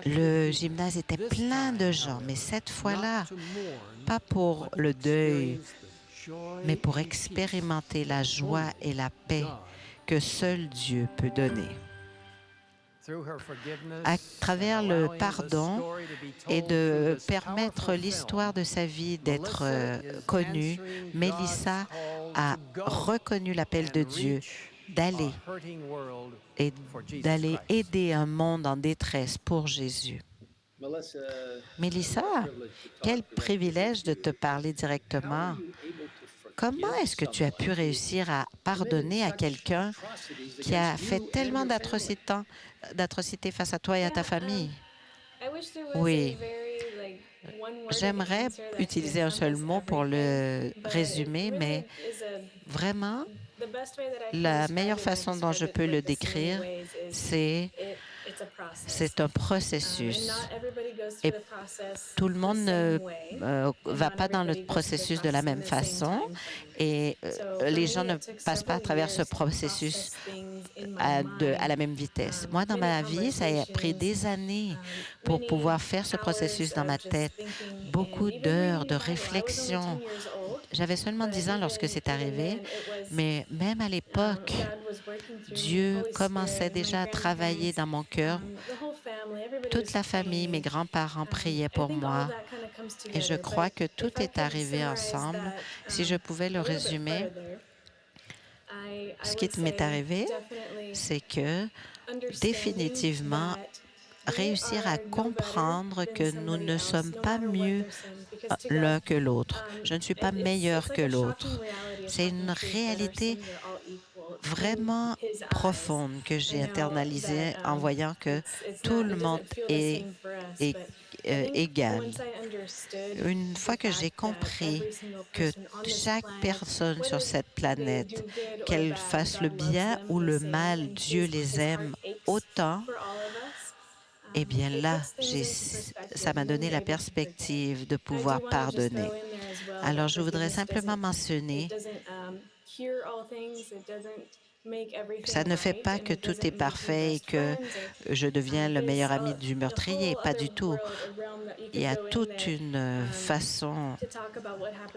Speaker 2: Le gymnase était plein de gens, mais cette fois-là, pas pour le deuil, mais pour expérimenter la joie et la paix que seul Dieu peut donner. À travers le pardon et de permettre l'histoire de sa vie d'être connue, Melissa a reconnu l'appel de Dieu d'aller aider un monde en détresse pour Jésus. Melissa, quel privilège de te parler directement. Comment est-ce que tu as pu réussir à pardonner à quelqu'un qui a fait tellement d'atrocités face à toi et à ta famille? Oui. J'aimerais utiliser un seul mot pour le résumer, mais vraiment, la meilleure façon dont je peux le décrire, c'est un processus. Et tout le monde ne va pas dans le processus de la même façon et les gens ne passent pas à travers ce processus à la même vitesse. Moi, dans ma vie, ça a pris des années pour pouvoir faire ce processus dans ma tête. Beaucoup d'heures de réflexion. J'avais seulement 10 ans lorsque c'est arrivé, mais même à l'époque, Dieu commençait déjà à travailler dans mon cœur. Toute la famille, mes grands-parents priaient pour moi et je crois que tout est arrivé ensemble. Si je pouvais le résumer, ce qui m'est arrivé, c'est que définitivement, réussir à comprendre que nous ne sommes pas mieux l'un que l'autre. Je ne suis pas meilleur que l'autre. C'est une réalité vraiment profonde que j'ai internalisée en voyant que tout le monde est égal. Une fois que j'ai compris que chaque personne sur cette planète, qu'elle fasse le bien ou le mal, Dieu les aime autant, eh bien là, ça m'a donné la perspective de pouvoir pardonner. Alors, je voudrais simplement mentionner, ça ne fait pas que tout est parfait et que je deviens le meilleur ami du meurtrier, pas du tout. Il y a toute une façon,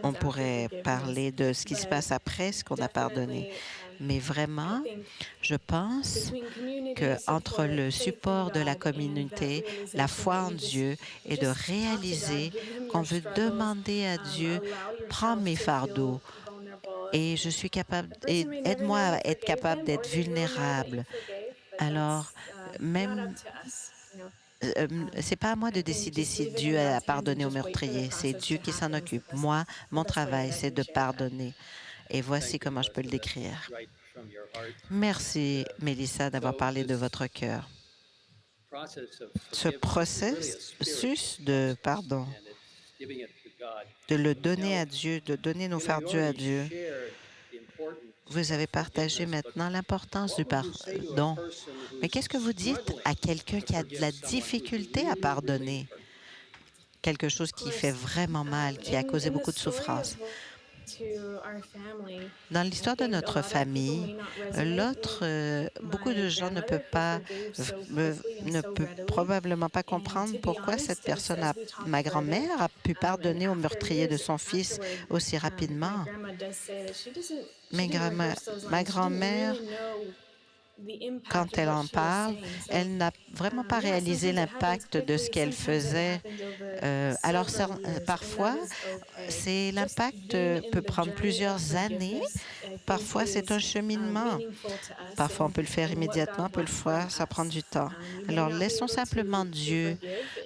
Speaker 2: on pourrait parler de ce qui se passe après ce qu'on a pardonné. Mais vraiment, je pense qu'entre le support de la communauté, la foi en Dieu et de réaliser qu'on veut demander à Dieu, prends mes fardeaux et je suis capable, et aide-moi à être capable d'être vulnérable. Alors, même c'est pas à moi de décider si Dieu a pardonné au meurtrier, c'est Dieu qui s'en occupe. Moi, mon travail, c'est de pardonner. Et voici comment je peux le décrire. Merci, Mélissa, d'avoir parlé de votre cœur. Ce processus de pardon, de le donner à Dieu, de donner nos fardeaux à Dieu, vous avez partagé maintenant l'importance du pardon. Mais qu'est-ce que vous dites à quelqu'un qui a de la difficulté à pardonner? Quelque chose qui fait vraiment mal, qui a causé beaucoup de souffrance. Dans l'histoire de notre famille, beaucoup de gens ne peuvent probablement pas comprendre pourquoi cette personne, ma grand-mère, a pu pardonner au meurtrier de son fils aussi rapidement. Ma grand-mère, quand elle en parle, elle n'a vraiment pas réalisé l'impact de ce qu'elle faisait. Parfois, l'impact peut prendre plusieurs années. Parfois, c'est un cheminement. Parfois, on peut le faire immédiatement, parfois, ça prend du temps. Alors, laissons simplement Dieu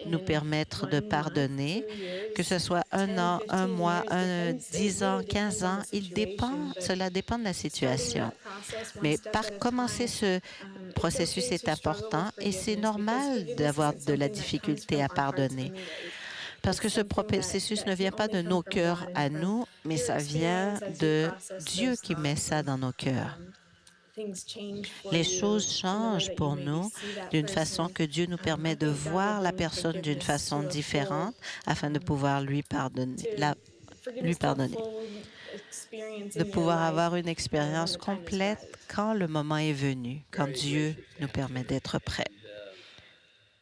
Speaker 2: nous permettre de pardonner, que ce soit 1 an, 1 mois, 10 ans, 15 ans. Cela dépend de la situation. Mais commencer ce processus est important et c'est normal d'avoir de la difficulté à pardonner. Parce que ce processus ne vient pas de nos cœurs à nous, mais ça vient de Dieu qui met ça dans nos cœurs. Les choses changent pour nous d'une façon que Dieu nous permet de voir la personne d'une façon différente afin de pouvoir lui pardonner, de pouvoir avoir une expérience complète quand le moment est venu, quand Dieu nous permet d'être prêts.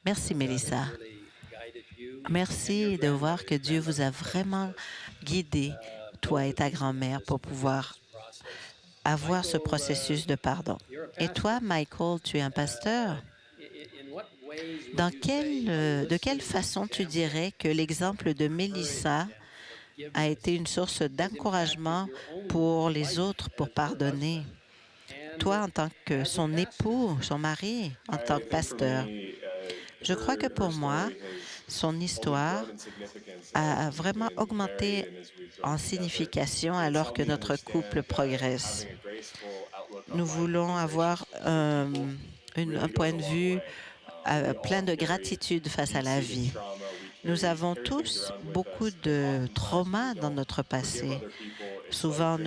Speaker 2: Merci, Mélissa. Merci de voir que Dieu vous a vraiment guidé, toi et ta grand-mère, pour pouvoir avoir ce processus de pardon. Et toi, Michael, tu es un pasteur. De quelle façon tu dirais que l'exemple de Mélissa a été une source d'encouragement pour les autres pour pardonner? Toi, en tant que son époux, son mari, en tant que pasteur, je crois que pour moi, son histoire a vraiment augmenté en signification alors que notre couple progresse. Nous voulons avoir un point de vue plein de gratitude face à la vie. Nous avons tous beaucoup de traumas dans notre passé. Souvent,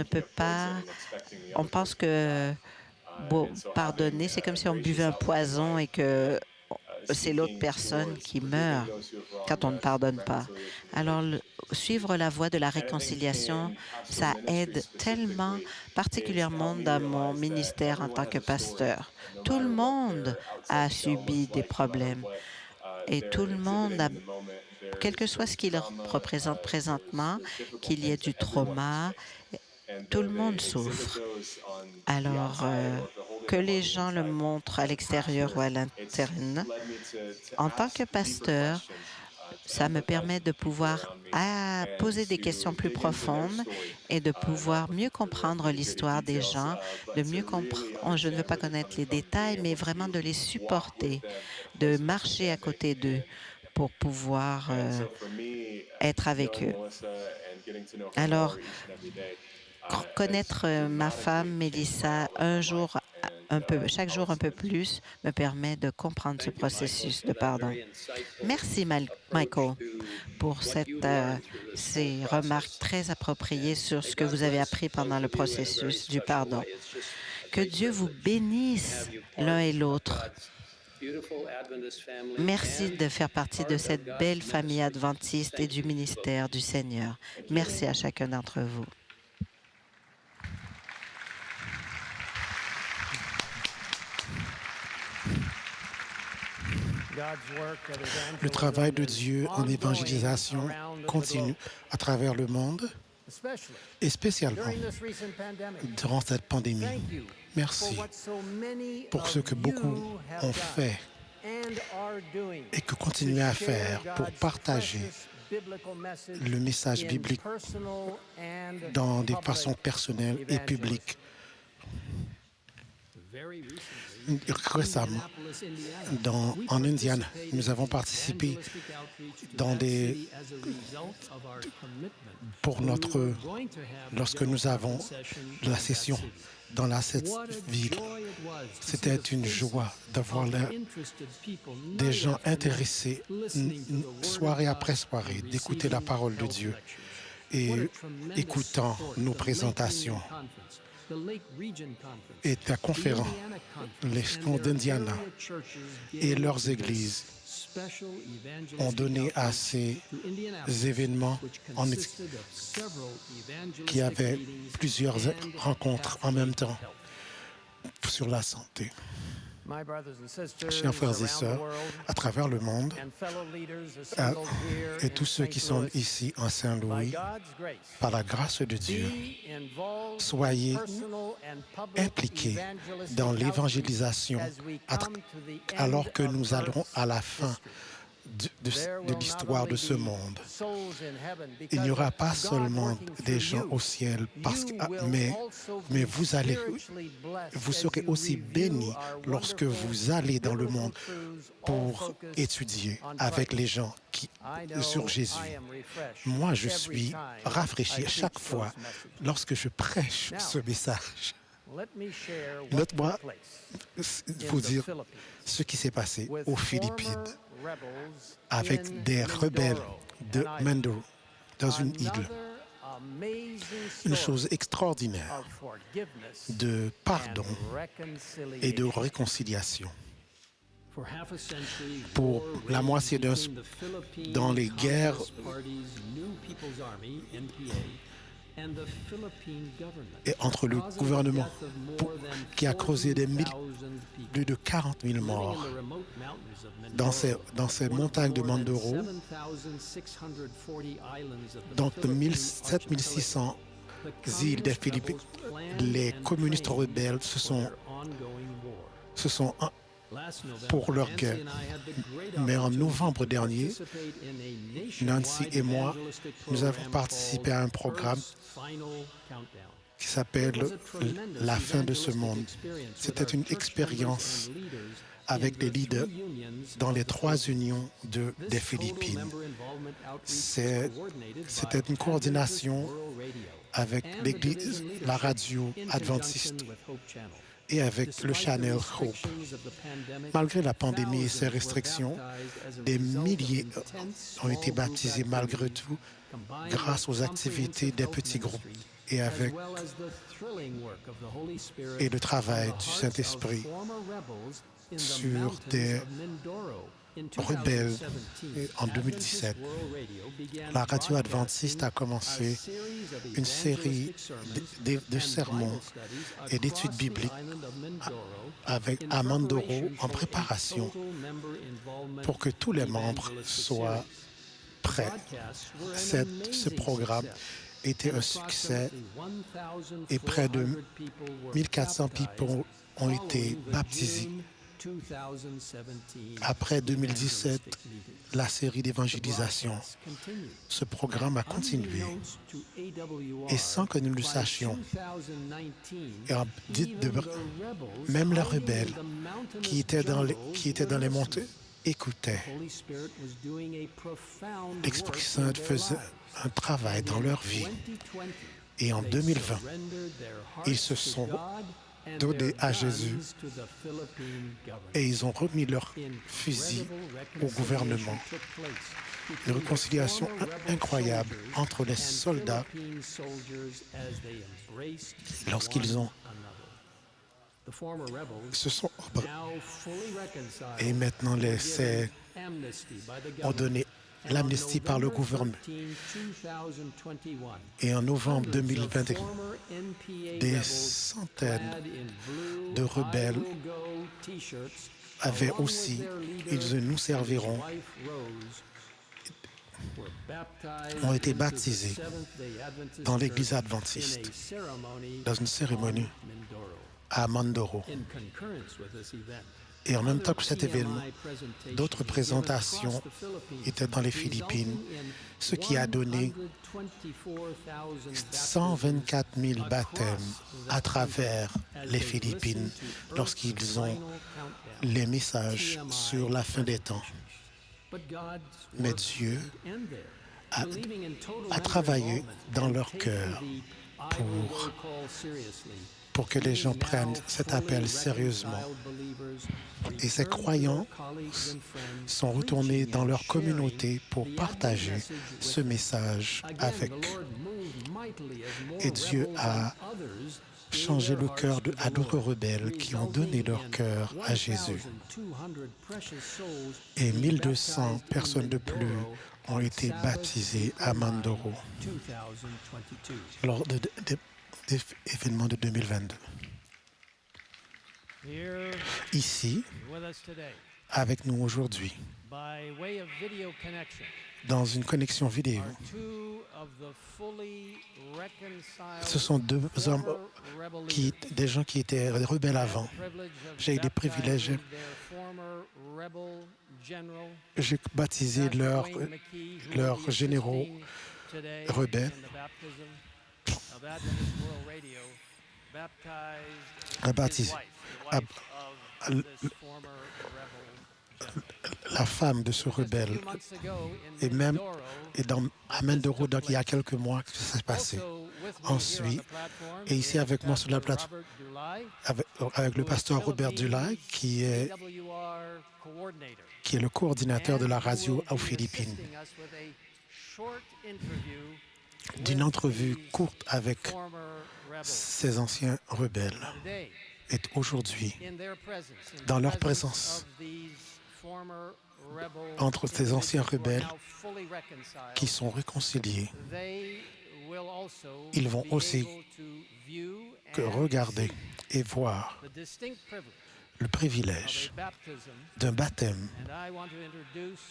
Speaker 2: on pense que pardonner, c'est comme si on buvait un poison et que c'est l'autre personne qui meurt quand on ne pardonne pas. Alors, suivre la voie de la réconciliation, ça aide tellement, particulièrement dans mon ministère en tant que pasteur. Tout le monde a subi des problèmes et tout le monde a, quel que soit ce qu'il représente présentement, qu'il y ait du trauma, tout le monde souffre. Alors, que les gens le montrent à l'extérieur ou à l'intérieur, en tant que pasteur, ça me permet de pouvoir poser des questions plus profondes et de pouvoir mieux comprendre l'histoire des gens, de mieux comprendre, je ne veux pas connaître les détails, mais vraiment de les supporter, de marcher à côté d'eux pour pouvoir être avec eux. Alors, Connaître ma femme, Mélissa, chaque jour un peu plus, me permet de comprendre ce processus de pardon. Merci, Michael, pour ces remarques très appropriées sur ce que vous avez appris pendant le processus du pardon. Que Dieu vous bénisse l'un et l'autre. Merci de faire partie de cette belle famille adventiste et du ministère du Seigneur. Merci à chacun d'entre vous.
Speaker 3: Le travail de Dieu en évangélisation continue à travers le monde et spécialement durant cette pandémie. Merci pour ce que beaucoup ont fait et que continuez à faire pour partager le message biblique dans des façons personnelles et publiques. Récemment, en Indiana, nous avons participé lorsque nous avons la session dans cette ville. C'était une joie d'avoir des gens intéressés, soirée après soirée, d'écouter la parole de Dieu et écoutant nos présentations. Et la conférence, les camps d'Indiana et leurs églises ont donné à ces événements qui avaient plusieurs rencontres en même temps sur la santé. Chers frères et sœurs, à travers le monde, et tous ceux qui sont ici en Saint-Louis, par la grâce de Dieu, soyez impliqués dans l'évangélisation alors que nous allons à la fin de l'histoire de ce monde. Il n'y aura pas seulement des gens au ciel, mais vous serez aussi bénis lorsque vous allez dans le monde pour étudier avec les gens sur Jésus. Moi, je suis rafraîchi chaque fois lorsque je prêche ce message. Laisse-moi vous dire ce qui s'est passé aux Philippines avec des rebelles de Mindoro dans une île. Une chose extraordinaire de pardon et de réconciliation. Pour la moitié dans les guerres et entre le gouvernement qui a causé plus de 40 000 morts dans ces montagnes de Mindoro, donc de 7 600 îles des Philippines, les communistes rebelles se sont pour leur guerre. Mais en novembre dernier, Nancy et moi, nous avons participé à un programme qui s'appelle « La fin de ce monde ». C'était une expérience avec les leaders dans les 3 unions des Philippines. C'était une coordination avec l'Église, la radio adventiste et avec le Channel Hope. Malgré la pandémie et ses restrictions, des milliers ont été baptisés malgré tout grâce aux activités des petits groupes et le travail du Saint-Esprit sur des rebelles. En 2017, la radio adventiste a commencé une série de sermons et d'études bibliques à Mindoro en préparation pour que tous les membres soient prêts. Ce programme était un succès et près de 1400 personnes ont été baptisées. Après 2017, la série d'évangélisation, ce programme a continué. Et sans que nous le sachions, même les rebelles qui étaient dans les montées écoutaient. L'Esprit Saint faisait un travail dans leur vie. Et en 2020, ils se sont donnés à Jésus et ils ont remis leur fusil au gouvernement. Une réconciliation incroyable entre les soldats lorsqu'ils se sont et maintenant ont donné l'amnistie par le gouvernement. Et en novembre 2021, des centaines de rebelles avaient aussi, ils nous serviront, ont été baptisés dans l'église adventiste dans une cérémonie à Mandoro. Et en même temps que cet événement, d'autres présentations étaient dans les Philippines, ce qui a donné 124 000 baptêmes à travers les Philippines lorsqu'ils ont les messages sur la fin des temps. Mais Dieu a travaillé dans leur cœur pour que les gens prennent cet appel sérieusement. Et ces croyants sont retournés dans leur communauté pour partager ce message avec. Et Dieu a changé le cœur à d'autres rebelles qui ont donné leur cœur à Jésus. Et 1200 personnes de plus ont été baptisées à Mandoro lors des événements de 2022. Ici, avec nous aujourd'hui, dans une connexion vidéo, ce sont deux hommes, des gens qui étaient rebelles avant. J'ai eu des privilèges. J'ai baptisé leurs généraux rebelles. La femme de ce rebelle. Et même à Mandoro, il y a quelques mois que ça s'est passé. Ensuite, et ici avec moi sur la plateforme, avec le pasteur Robert Dulay, qui est le coordinateur de la radio aux Philippines, d'une entrevue courte avec ces anciens rebelles. Et aujourd'hui, dans leur présence, entre ces anciens rebelles qui sont réconciliés, ils vont aussi regarder et voir le privilège d'un baptême.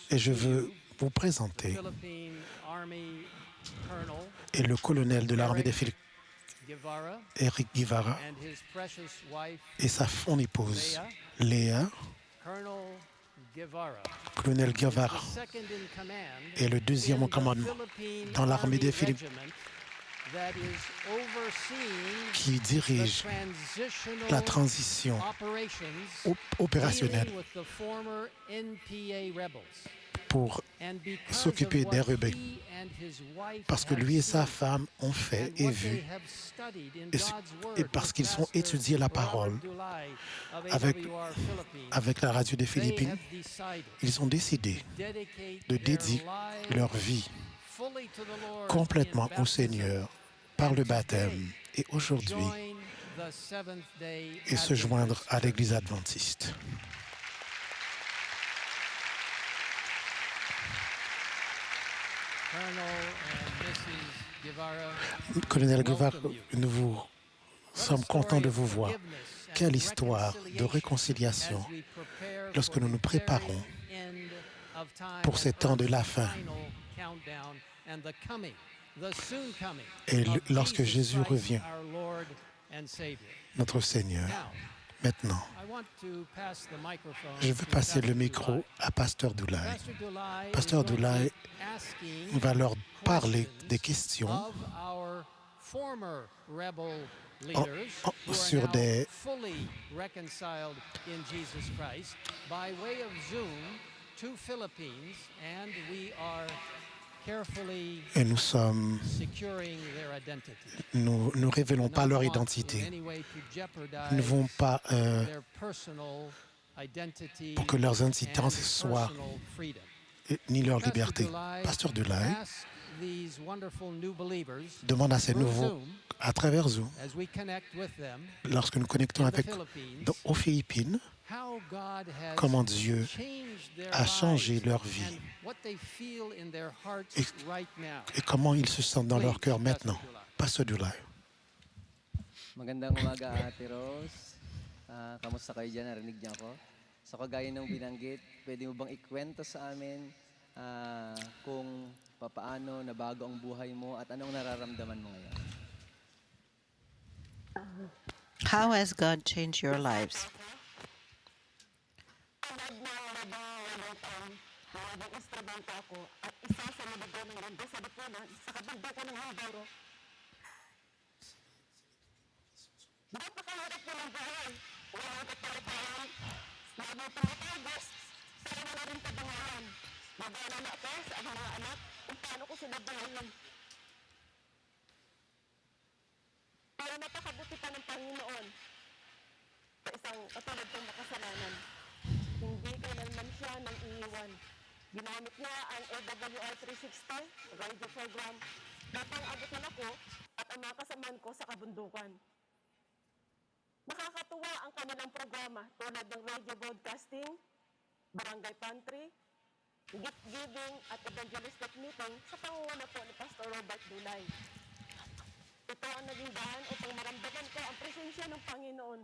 Speaker 3: Et je veux vous présenter et le colonel de l'armée des Philippines, Eric Guevara, et son épouse, Léa. Colonel Guevara est le deuxième au commandement dans l'armée des Philippines qui dirige la transition opérationnelle pour s'occuper des rebelles. Parce que lui et sa femme ont fait et vu, et parce qu'ils ont étudié la parole avec la radio des Philippines, ils ont décidé de dédier leur vie complètement au Seigneur par le baptême et aujourd'hui et se joindre à l'Église adventiste. Colonel Guevara, nous sommes contents de vous voir. Quelle histoire de réconciliation lorsque nous nous préparons pour ces temps de la fin. Et lorsque Jésus revient, notre Seigneur. Maintenant, je veux passer le micro à Pasteur Dulay. Pasteur Dulay va leur parler des questions sur des et nous ne révélons pas leur identité. Nous ne voulons pas pour que leurs identités soient ni leur liberté. Pasteur Dulay demande à ces nouveaux, à travers Zoom, lorsque nous connectons aux Philippines, comment Dieu a changé leur vie et comment ils se sentent dans leur cœur maintenant. Pasteur Dulay.
Speaker 4: Magandang umaga, Ate Rose. Kamusta kayo dyan? Narinig niyo ako? So, kagaya ng binanggit, pwede mo bang ikwento sa amin kung papaano nabago ang buhay mo at anong nararamdaman mo ngayon?
Speaker 2: How has God changed your lives?
Speaker 5: Pero napakabuti pa ng Panginoon sa isang katulad kong makasalanan. Hindi kailanman siya nang iiwan. Ginamit niya ang AWR 360 radio program upang abutin ako at ang mga kasamaan ko sa kabundukan. Nakakatuwa ang kanilang programa tulad ng radio broadcasting, barangay pantry, gift giving at evangelistic meeting sa pangunguna po ni Pastor Robert Dulay. Ito ang naging daan upang maramdaman ko ang presensya ng Panginoon.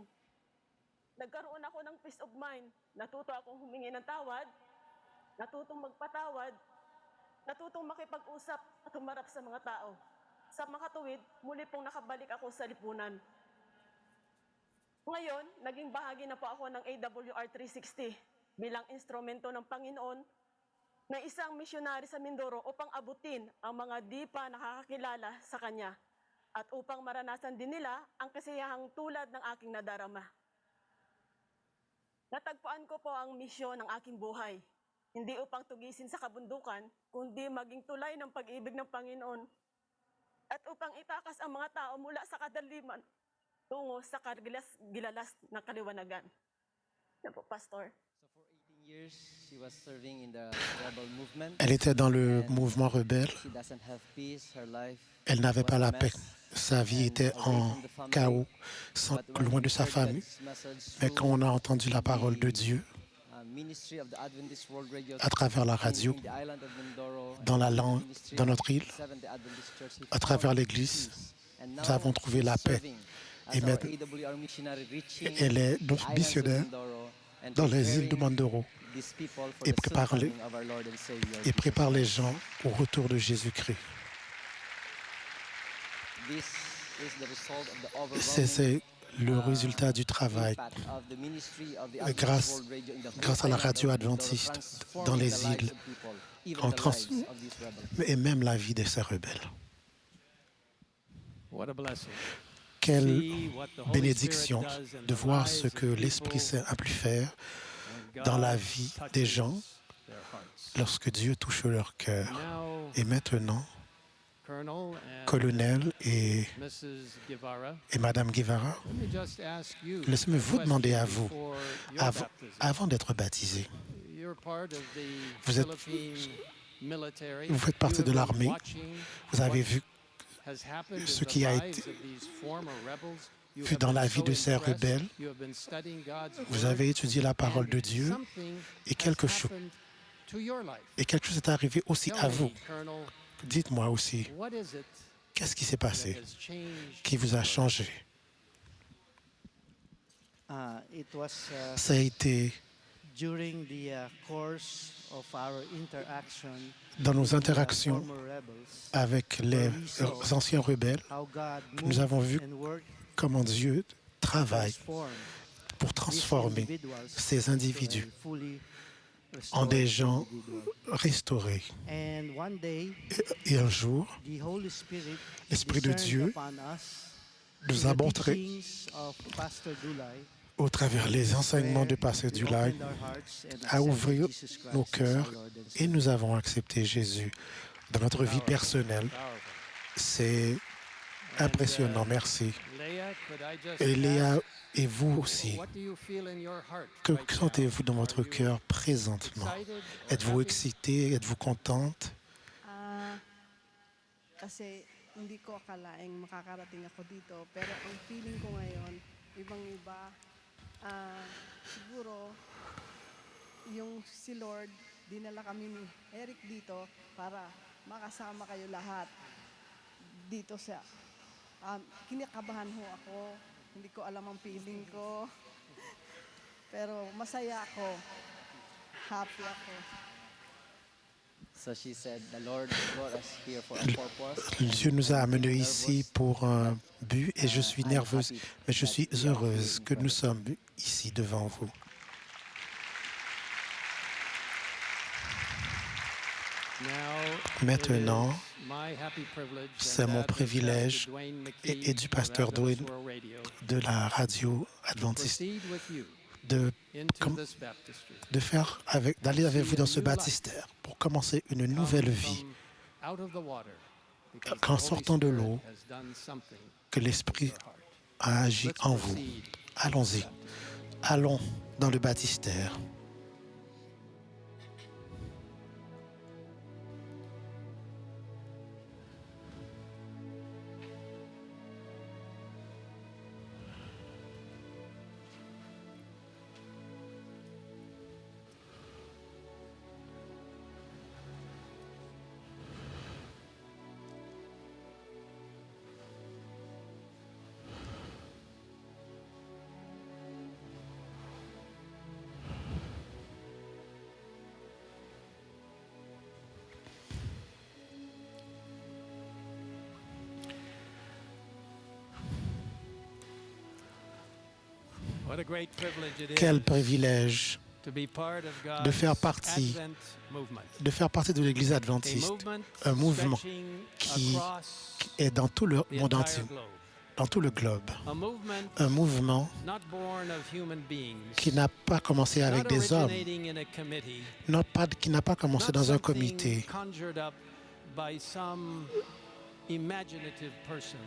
Speaker 5: Nagkaroon ako ng peace of mind. Natuto akong humingi ng tawad, natutong magpatawad, natutong makipag-usap at humarap sa mga tao. Sa makatuwid, muli pong nakabalik ako sa lipunan. Ngayon, naging bahagi na po ako ng AWR 360 bilang instrumento ng Panginoon na isang misyonary sa Mindoro upang abutin ang mga di pa nakakakilala sa Kanya at upang maranasan din nila ang kasiyahang tulad ng aking nadarama. Natagpuan ko po ang misyon ng aking buhay, hindi upang tugisin sa kabundukan, kundi maging tulay ng pag-ibig ng Panginoon at upang itakas ang mga tao mula sa kadaliman tungo sa gilalas na kaliwanagan. Yan po, Pastor.
Speaker 3: Elle était dans le mouvement rebelle. Elle n'avait pas la paix. Sa vie était en chaos, loin de sa famille. Mais quand on a entendu la parole de Dieu à travers la radio, dans la langue, dans notre île, à travers l'Église, nous avons trouvé la paix. Et maintenant, elle est notre missionnaire dans les îles de Mindoro et prépare les gens au retour de Jésus-Christ. C'est le résultat du travail grâce à la radio adventiste dans les îles et même la vie de ces rebelles. Quelle bénédiction de voir ce que l'Esprit Saint a pu faire dans la vie des gens lorsque Dieu touche leur cœur. Et maintenant, Colonel et Madame Guevara, laissez-moi vous demander à vous, avant d'être baptisé, vous faites partie de l'armée, vous avez vu ce qui a été vu dans la vie de ces rebelles, vous avez étudié la parole de Dieu et quelque chose est arrivé aussi à vous. Dites-moi aussi, qu'est-ce qui s'est passé, qui vous a changé? Ça a été dans nos interactions avec les anciens rebelles, nous avons vu comment Dieu travaille pour transformer ces individus en des gens restaurés. Et un jour, l'Esprit de Dieu nous a montré, au travers les enseignements de Pasteur Dulay, à ouvrir nos cœurs et nous avons accepté Jésus dans notre vie personnelle. C'est impressionnant, merci. Et Léa, et vous aussi, que sentez-vous dans votre cœur présentement? Êtes-vous excitée? Êtes-vous contente?
Speaker 6: Kasi hindi ko akalaing makakarating ako dito. Pero ang feeling ko ngayon, ibang-iba. Siguro, yung si Lord, dinala kami ni Eric dito para makasama kayo lahat dito sa... kinakabahan ho ako. Hindi ko alam ang feeling ko. Pero masaya ako. Happy ako.
Speaker 4: So she said, the Lord brought us here for a purpose.
Speaker 3: Dieu nous a amenés ici pour un but et je suis nerveuse, mais je suis heureuse que nous sommes ici devant vous. Maintenant, c'est mon privilège et du pasteur Dwayne de la radio adventiste d'aller avec vous dans ce baptistère pour commencer une nouvelle vie. Qu'en sortant de l'eau, que l'Esprit a agi en vous. Allons-y. Allons dans le baptistère. Quel privilège de faire partie de l'Église adventiste, un mouvement qui est dans tout le monde entier, dans tout le globe, un mouvement qui n'a pas commencé avec des hommes, qui n'a pas commencé dans un comité,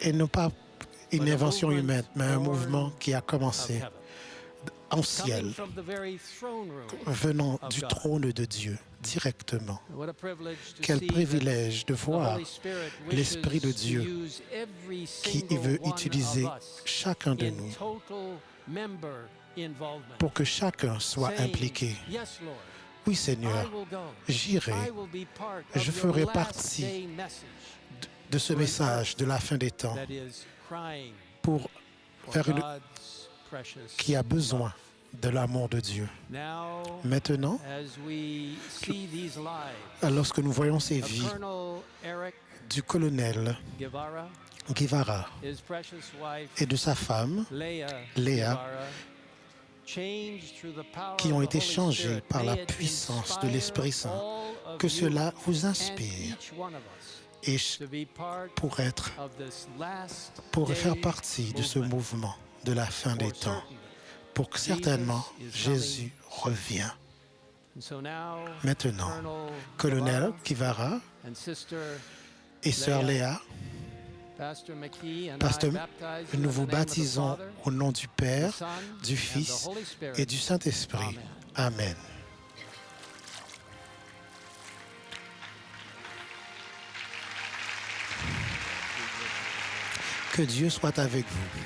Speaker 3: et non pas une invention humaine, mais un mouvement qui a commencé en ciel, venant du trône de Dieu directement. Quel privilège de voir l'Esprit de Dieu qui veut utiliser chacun de nous pour que chacun soit impliqué. Oui, Seigneur, j'irai, je ferai partie de ce message de la fin des temps pour faire qui a besoin de l'amour de Dieu. Maintenant, lorsque nous voyons ces vies du colonel Guevara et de sa femme, Léa, qui ont été changés par la puissance de l'Esprit Saint, que cela vous inspire et pour faire partie de ce mouvement de la fin des temps, pour que certainement Jésus revient. Maintenant, colonel Guevara et sœur Léa, Pasteur, nous vous baptisons au nom du Père, du Fils et du Saint-Esprit. Amen. Que Dieu soit avec vous.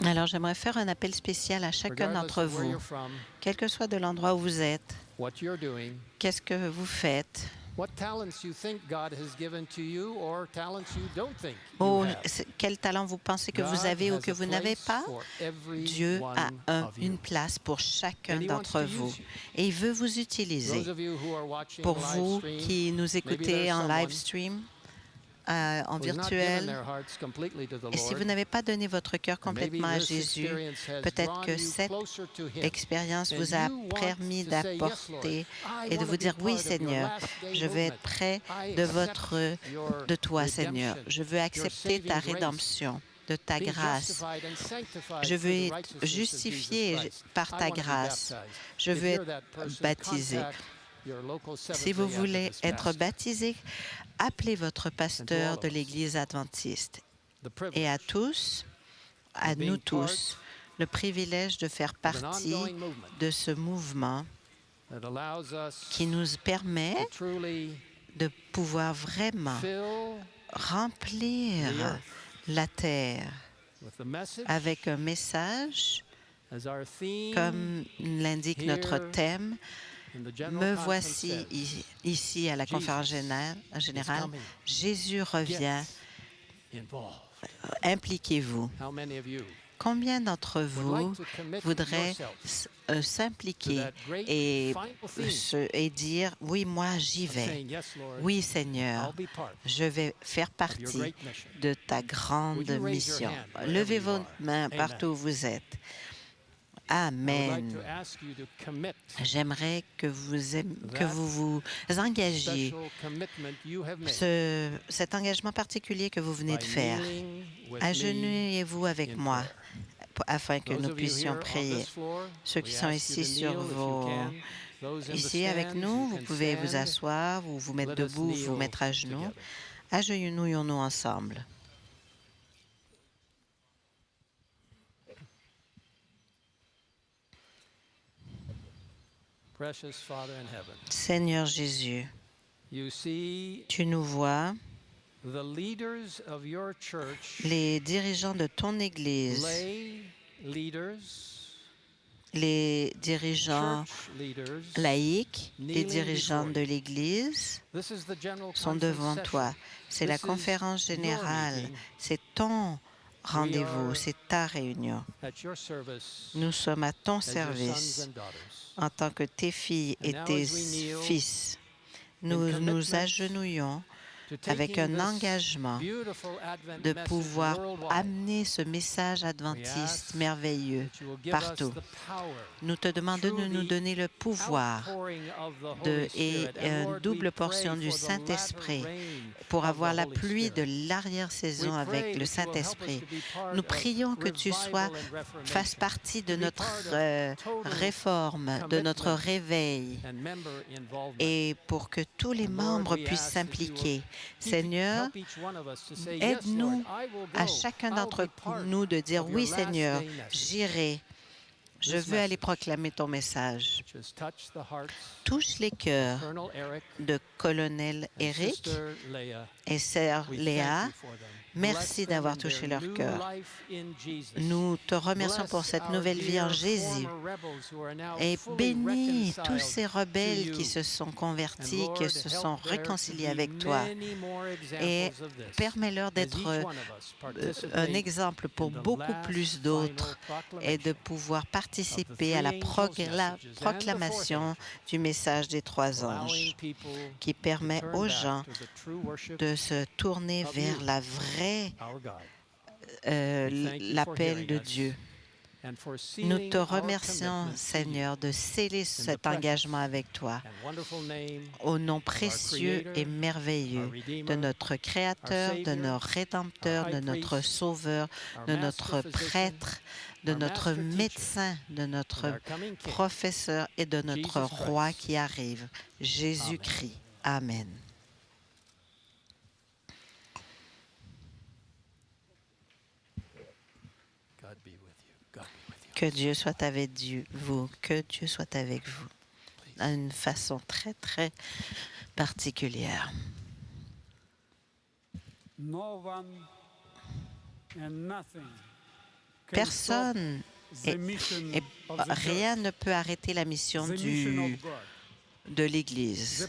Speaker 2: Alors, j'aimerais faire un appel spécial à chacun d'entre vous, quel que soit de l'endroit où vous êtes, qu'est-ce que vous faites, ou quel talent vous pensez que vous avez ou que vous n'avez pas. Dieu a une place pour chacun d'entre vous et il veut vous utiliser. Pour vous qui nous écoutez en live stream, en virtuel. Et si vous n'avez pas donné votre cœur complètement à Jésus, peut-être que cette expérience vous a permis d'apporter et de vous dire, oui Seigneur, je veux être près de toi Seigneur. Je veux accepter ta rédemption, de ta grâce. Je veux être justifié par ta grâce. Je veux être baptisé. Si vous voulez être baptisé, appelez votre pasteur de l'Église adventiste. Et à tous, à nous tous, le privilège de faire partie de ce mouvement qui nous permet de pouvoir vraiment remplir la terre avec un message, comme l'indique notre thème. Me voici ici à la conférence générale. Jésus revient. Impliquez-vous. Combien d'entre vous voudraient s'impliquer et dire, oui, moi j'y vais. Oui, Seigneur, je vais faire partie de ta grande mission. Levez vos mains partout où vous êtes. Amen. J'aimerais que vous vous engagiez. Cet engagement particulier que vous venez de faire. Agenouillez-vous avec moi afin que nous puissions prier. Ceux qui sont ici ici avec nous, vous pouvez vous asseoir ou vous mettre debout, vous mettre à genoux. Agenouillons-nous ensemble. Seigneur Jésus, tu nous vois, les dirigeants de ton Église, les dirigeants laïcs, les dirigeants de l'Église sont devant toi. C'est la conférence générale, c'est ton rendez-vous, c'est ta réunion. Nous sommes à ton service en tant que tes filles et tes fils. Nous nous agenouillons avec un engagement de pouvoir amener ce message adventiste merveilleux partout. Nous te demandons de nous donner le pouvoir et une double portion du Saint-Esprit pour avoir la pluie de l'arrière-saison avec le Saint-Esprit. Nous prions que tu fasses partie de notre réforme, de notre réveil, et pour que tous les membres puissent s'impliquer. Seigneur, aide-nous à chacun d'entre nous de dire, oui Seigneur, j'irai. Je veux aller proclamer ton message. Touche les cœurs de colonel Eric et sœur Léa. Merci d'avoir touché leur cœur. Nous te remercions pour cette nouvelle vie en Jésus. Et bénis tous ces rebelles qui se sont convertis, qui se sont réconciliés avec toi. Et permets-leur d'être un exemple pour beaucoup plus d'autres et de pouvoir participer à la proclamation du message des trois anges qui permet aux gens de se tourner vers l'appel de Dieu. Nous te remercions, Seigneur, de sceller cet engagement avec toi au nom précieux et merveilleux de notre Créateur, de notre Rédempteur, de notre Sauveur, de notre prêtre, de notre médecin, de notre professeur et de notre roi qui arrive, Jésus-Christ. Amen. Que Dieu soit avec vous, que Dieu soit avec vous, d'une façon très, très particulière. Personne et rien ne peut arrêter la mission de l'Église.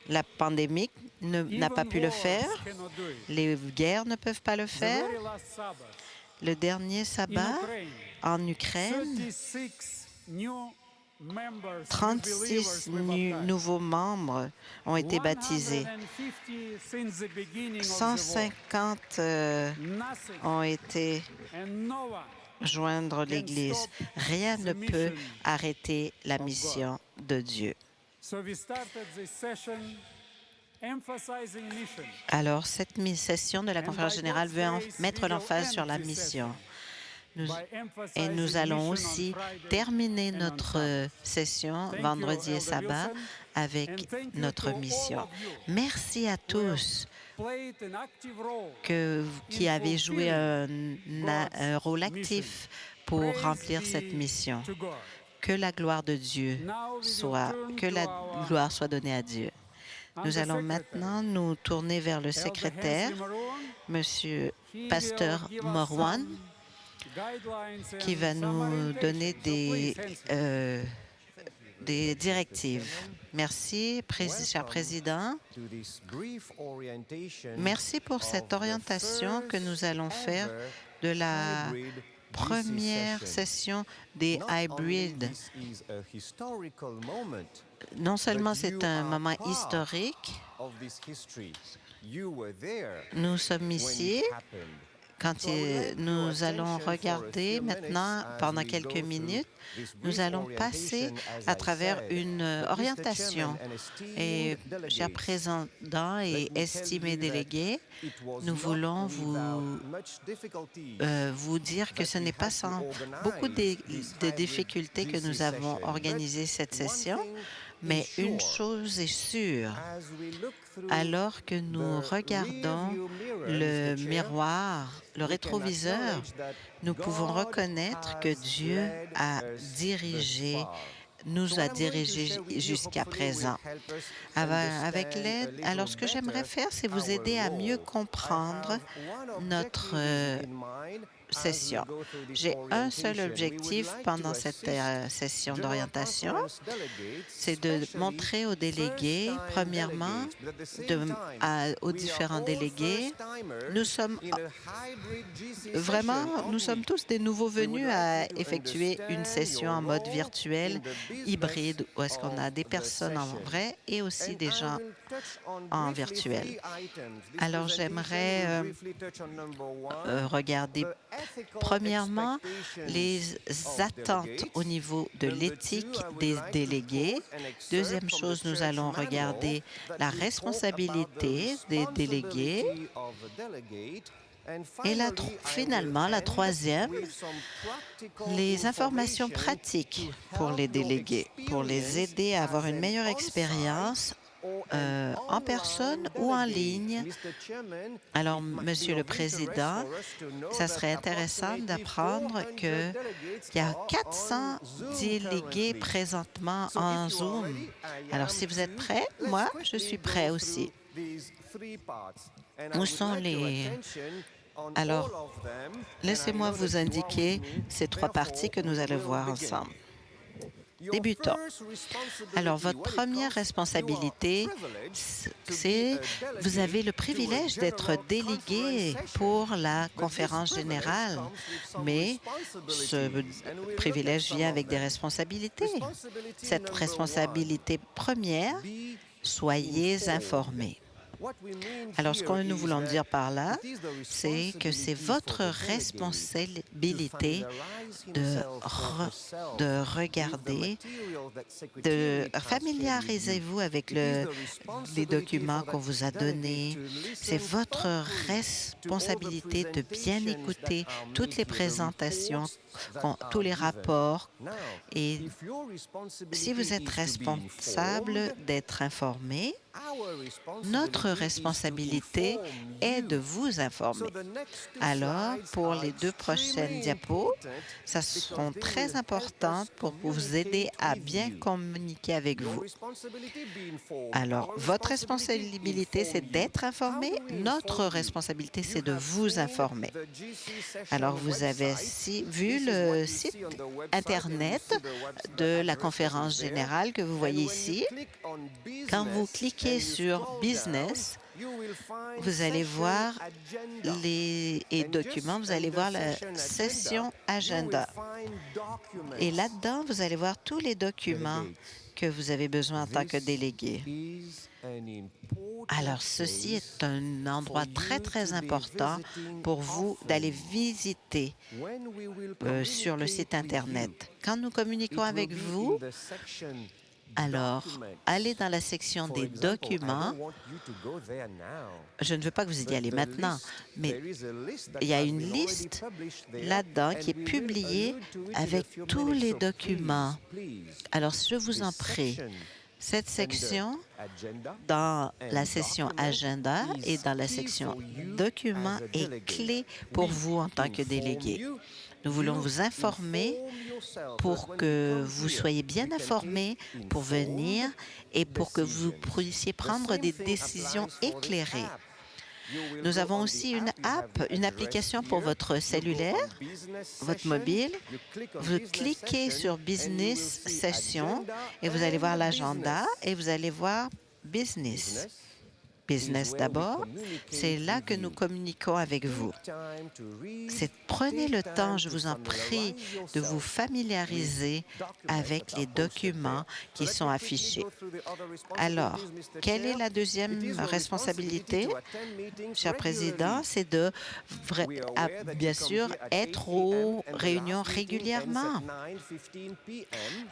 Speaker 2: La pandémie n'a pas pu le faire. Les guerres ne peuvent pas le faire. Le dernier sabbat en Ukraine, 36 nouveaux membres ont été baptisés. 150 ont été joindre l'Église. Rien ne peut arrêter la mission de Dieu. Alors, cette session de la Conférence générale veut mettre l'emphase sur la mission. Et nous allons aussi terminer notre session vendredi et sabbat avec notre mission. Merci à tous qui avez joué un rôle actif pour remplir cette mission. Que la gloire de Dieu soit donnée à Dieu. Nous allons maintenant nous tourner vers le secrétaire, Monsieur Pasteur Morwan, qui va nous donner des directives. Merci, cher Président. Merci pour cette orientation que nous allons faire de la première session des hybrides. Non seulement c'est un moment historique, nous sommes ici quand nous allons regarder maintenant, pendant quelques minutes, nous allons passer à travers une orientation. Et, cher Président et estimés délégués, nous voulons vous dire que ce n'est pas sans beaucoup de difficultés que nous avons organisé cette session, mais une chose est sûre, alors que nous regardons le miroir, le rétroviseur, nous pouvons reconnaître que Dieu nous a dirigés jusqu'à présent. Avec l'aide, alors ce que j'aimerais faire, c'est vous aider à mieux comprendre notre session. J'ai un seul objectif pendant cette session d'orientation, c'est de montrer aux délégués, premièrement, aux différents délégués, nous sommes tous des nouveaux venus à effectuer une session en mode virtuel, hybride, où est-ce qu'on a des personnes en vrai et aussi des gens en virtuel. Alors, j'aimerais regarder premièrement les attentes au niveau de l'éthique des délégués. Deuxième chose, nous allons regarder la responsabilité des délégués. Et finalement, la troisième, les informations pratiques pour les délégués, pour les aider à avoir une meilleure expérience en personne ou en ligne. Alors, Monsieur le Président, ça serait intéressant d'apprendre qu'il y a 400 délégués présentement en Zoom. Alors, si vous êtes prêts, moi, je suis prêt aussi. Où sont les... Alors, laissez-moi vous indiquer ces trois parties que nous allons voir ensemble. Débutons. Alors, votre première responsabilité, c'est vous avez le privilège d'être délégué pour la conférence générale, mais ce privilège vient avec des responsabilités. Cette responsabilité première, soyez informés. Alors, ce que nous voulons dire par là, c'est que c'est votre responsabilité de regarder, de familiariser-vous avec les documents qu'on vous a donnés. C'est votre responsabilité de bien écouter toutes les présentations, tous les rapports. Et si vous êtes responsable d'être informé, notre responsabilité est de vous informer. Alors, pour les deux prochaines diapos, ça seront très importantes pour vous aider à bien communiquer avec vous. Alors, votre responsabilité, c'est d'être informé. Notre responsabilité, c'est de vous informer. Alors, vous avez vu le site Internet de la conférence générale que vous voyez ici. Quand vous cliquez sur « Business », vous allez voir les documents, vous allez voir la session agenda. Et là-dedans, vous allez voir tous les documents que vous avez besoin en tant que délégué. Alors, ceci est un endroit très, très important pour vous d'aller visiter sur le site Internet. Quand nous communiquons avec vous, alors, allez dans la section des documents. Je ne veux pas que vous y alliez maintenant, mais il y a une liste là-dedans qui est publiée avec tous les documents. Alors, je vous en prie, cette section, dans la section Agenda et dans la section Documents, est clé pour vous en tant que délégué. Nous voulons vous informer pour que vous soyez bien informés pour venir et pour que vous puissiez prendre des décisions éclairées. Nous avons aussi une application pour votre cellulaire, votre mobile. Vous cliquez sur Business Session et vous allez voir l'agenda et vous allez voir Business. Business d'abord, c'est là que nous communiquons avec vous. Prenez le temps, je vous en prie, de vous familiariser avec les documents qui sont affichés. Alors, quelle est la deuxième responsabilité, cher Président? C'est de, bien sûr, être aux réunions régulièrement.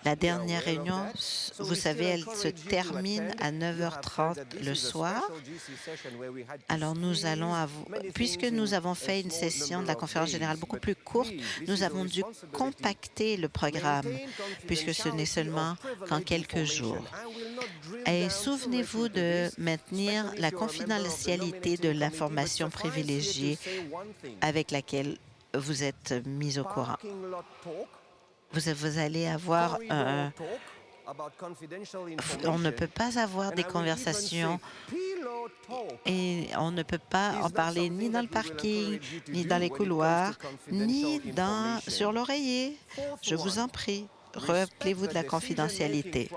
Speaker 2: La dernière réunion, vous savez, elle se termine à 9h30 le soir. Alors, nous allons puisque nous avons fait une session de la conférence générale beaucoup plus courte, nous avons dû compacter le programme, puisque ce n'est seulement qu'en quelques jours. Et souvenez-vous de maintenir la confidentialité de l'information privilégiée avec laquelle vous êtes mis au courant. Vous allez avoir on ne peut pas avoir des conversations et on ne peut pas en parler ni dans le parking, ni dans les couloirs, ni sur l'oreiller. Je vous en prie, rappelez-vous de la confidentialité.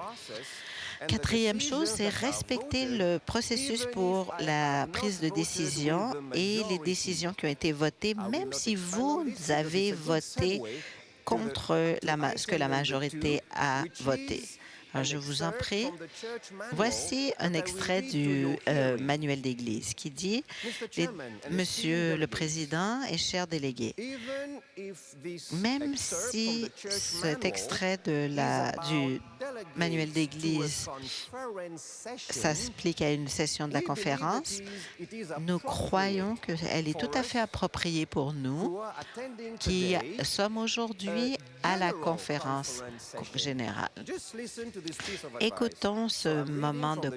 Speaker 2: Quatrième chose, c'est respecter le processus pour la prise de décision et les décisions qui ont été votées, même si vous avez voté contre ce que la majorité a voté. Alors, je vous en prie, voici un extrait du manuel d'Église qui dit « Monsieur le Président et chers délégués, même si cet extrait du manuel d'Église s'applique à une session de la conférence, nous croyons qu'elle est tout à fait appropriée pour nous qui sommes aujourd'hui à la conférence générale. » Écoutons ce moment de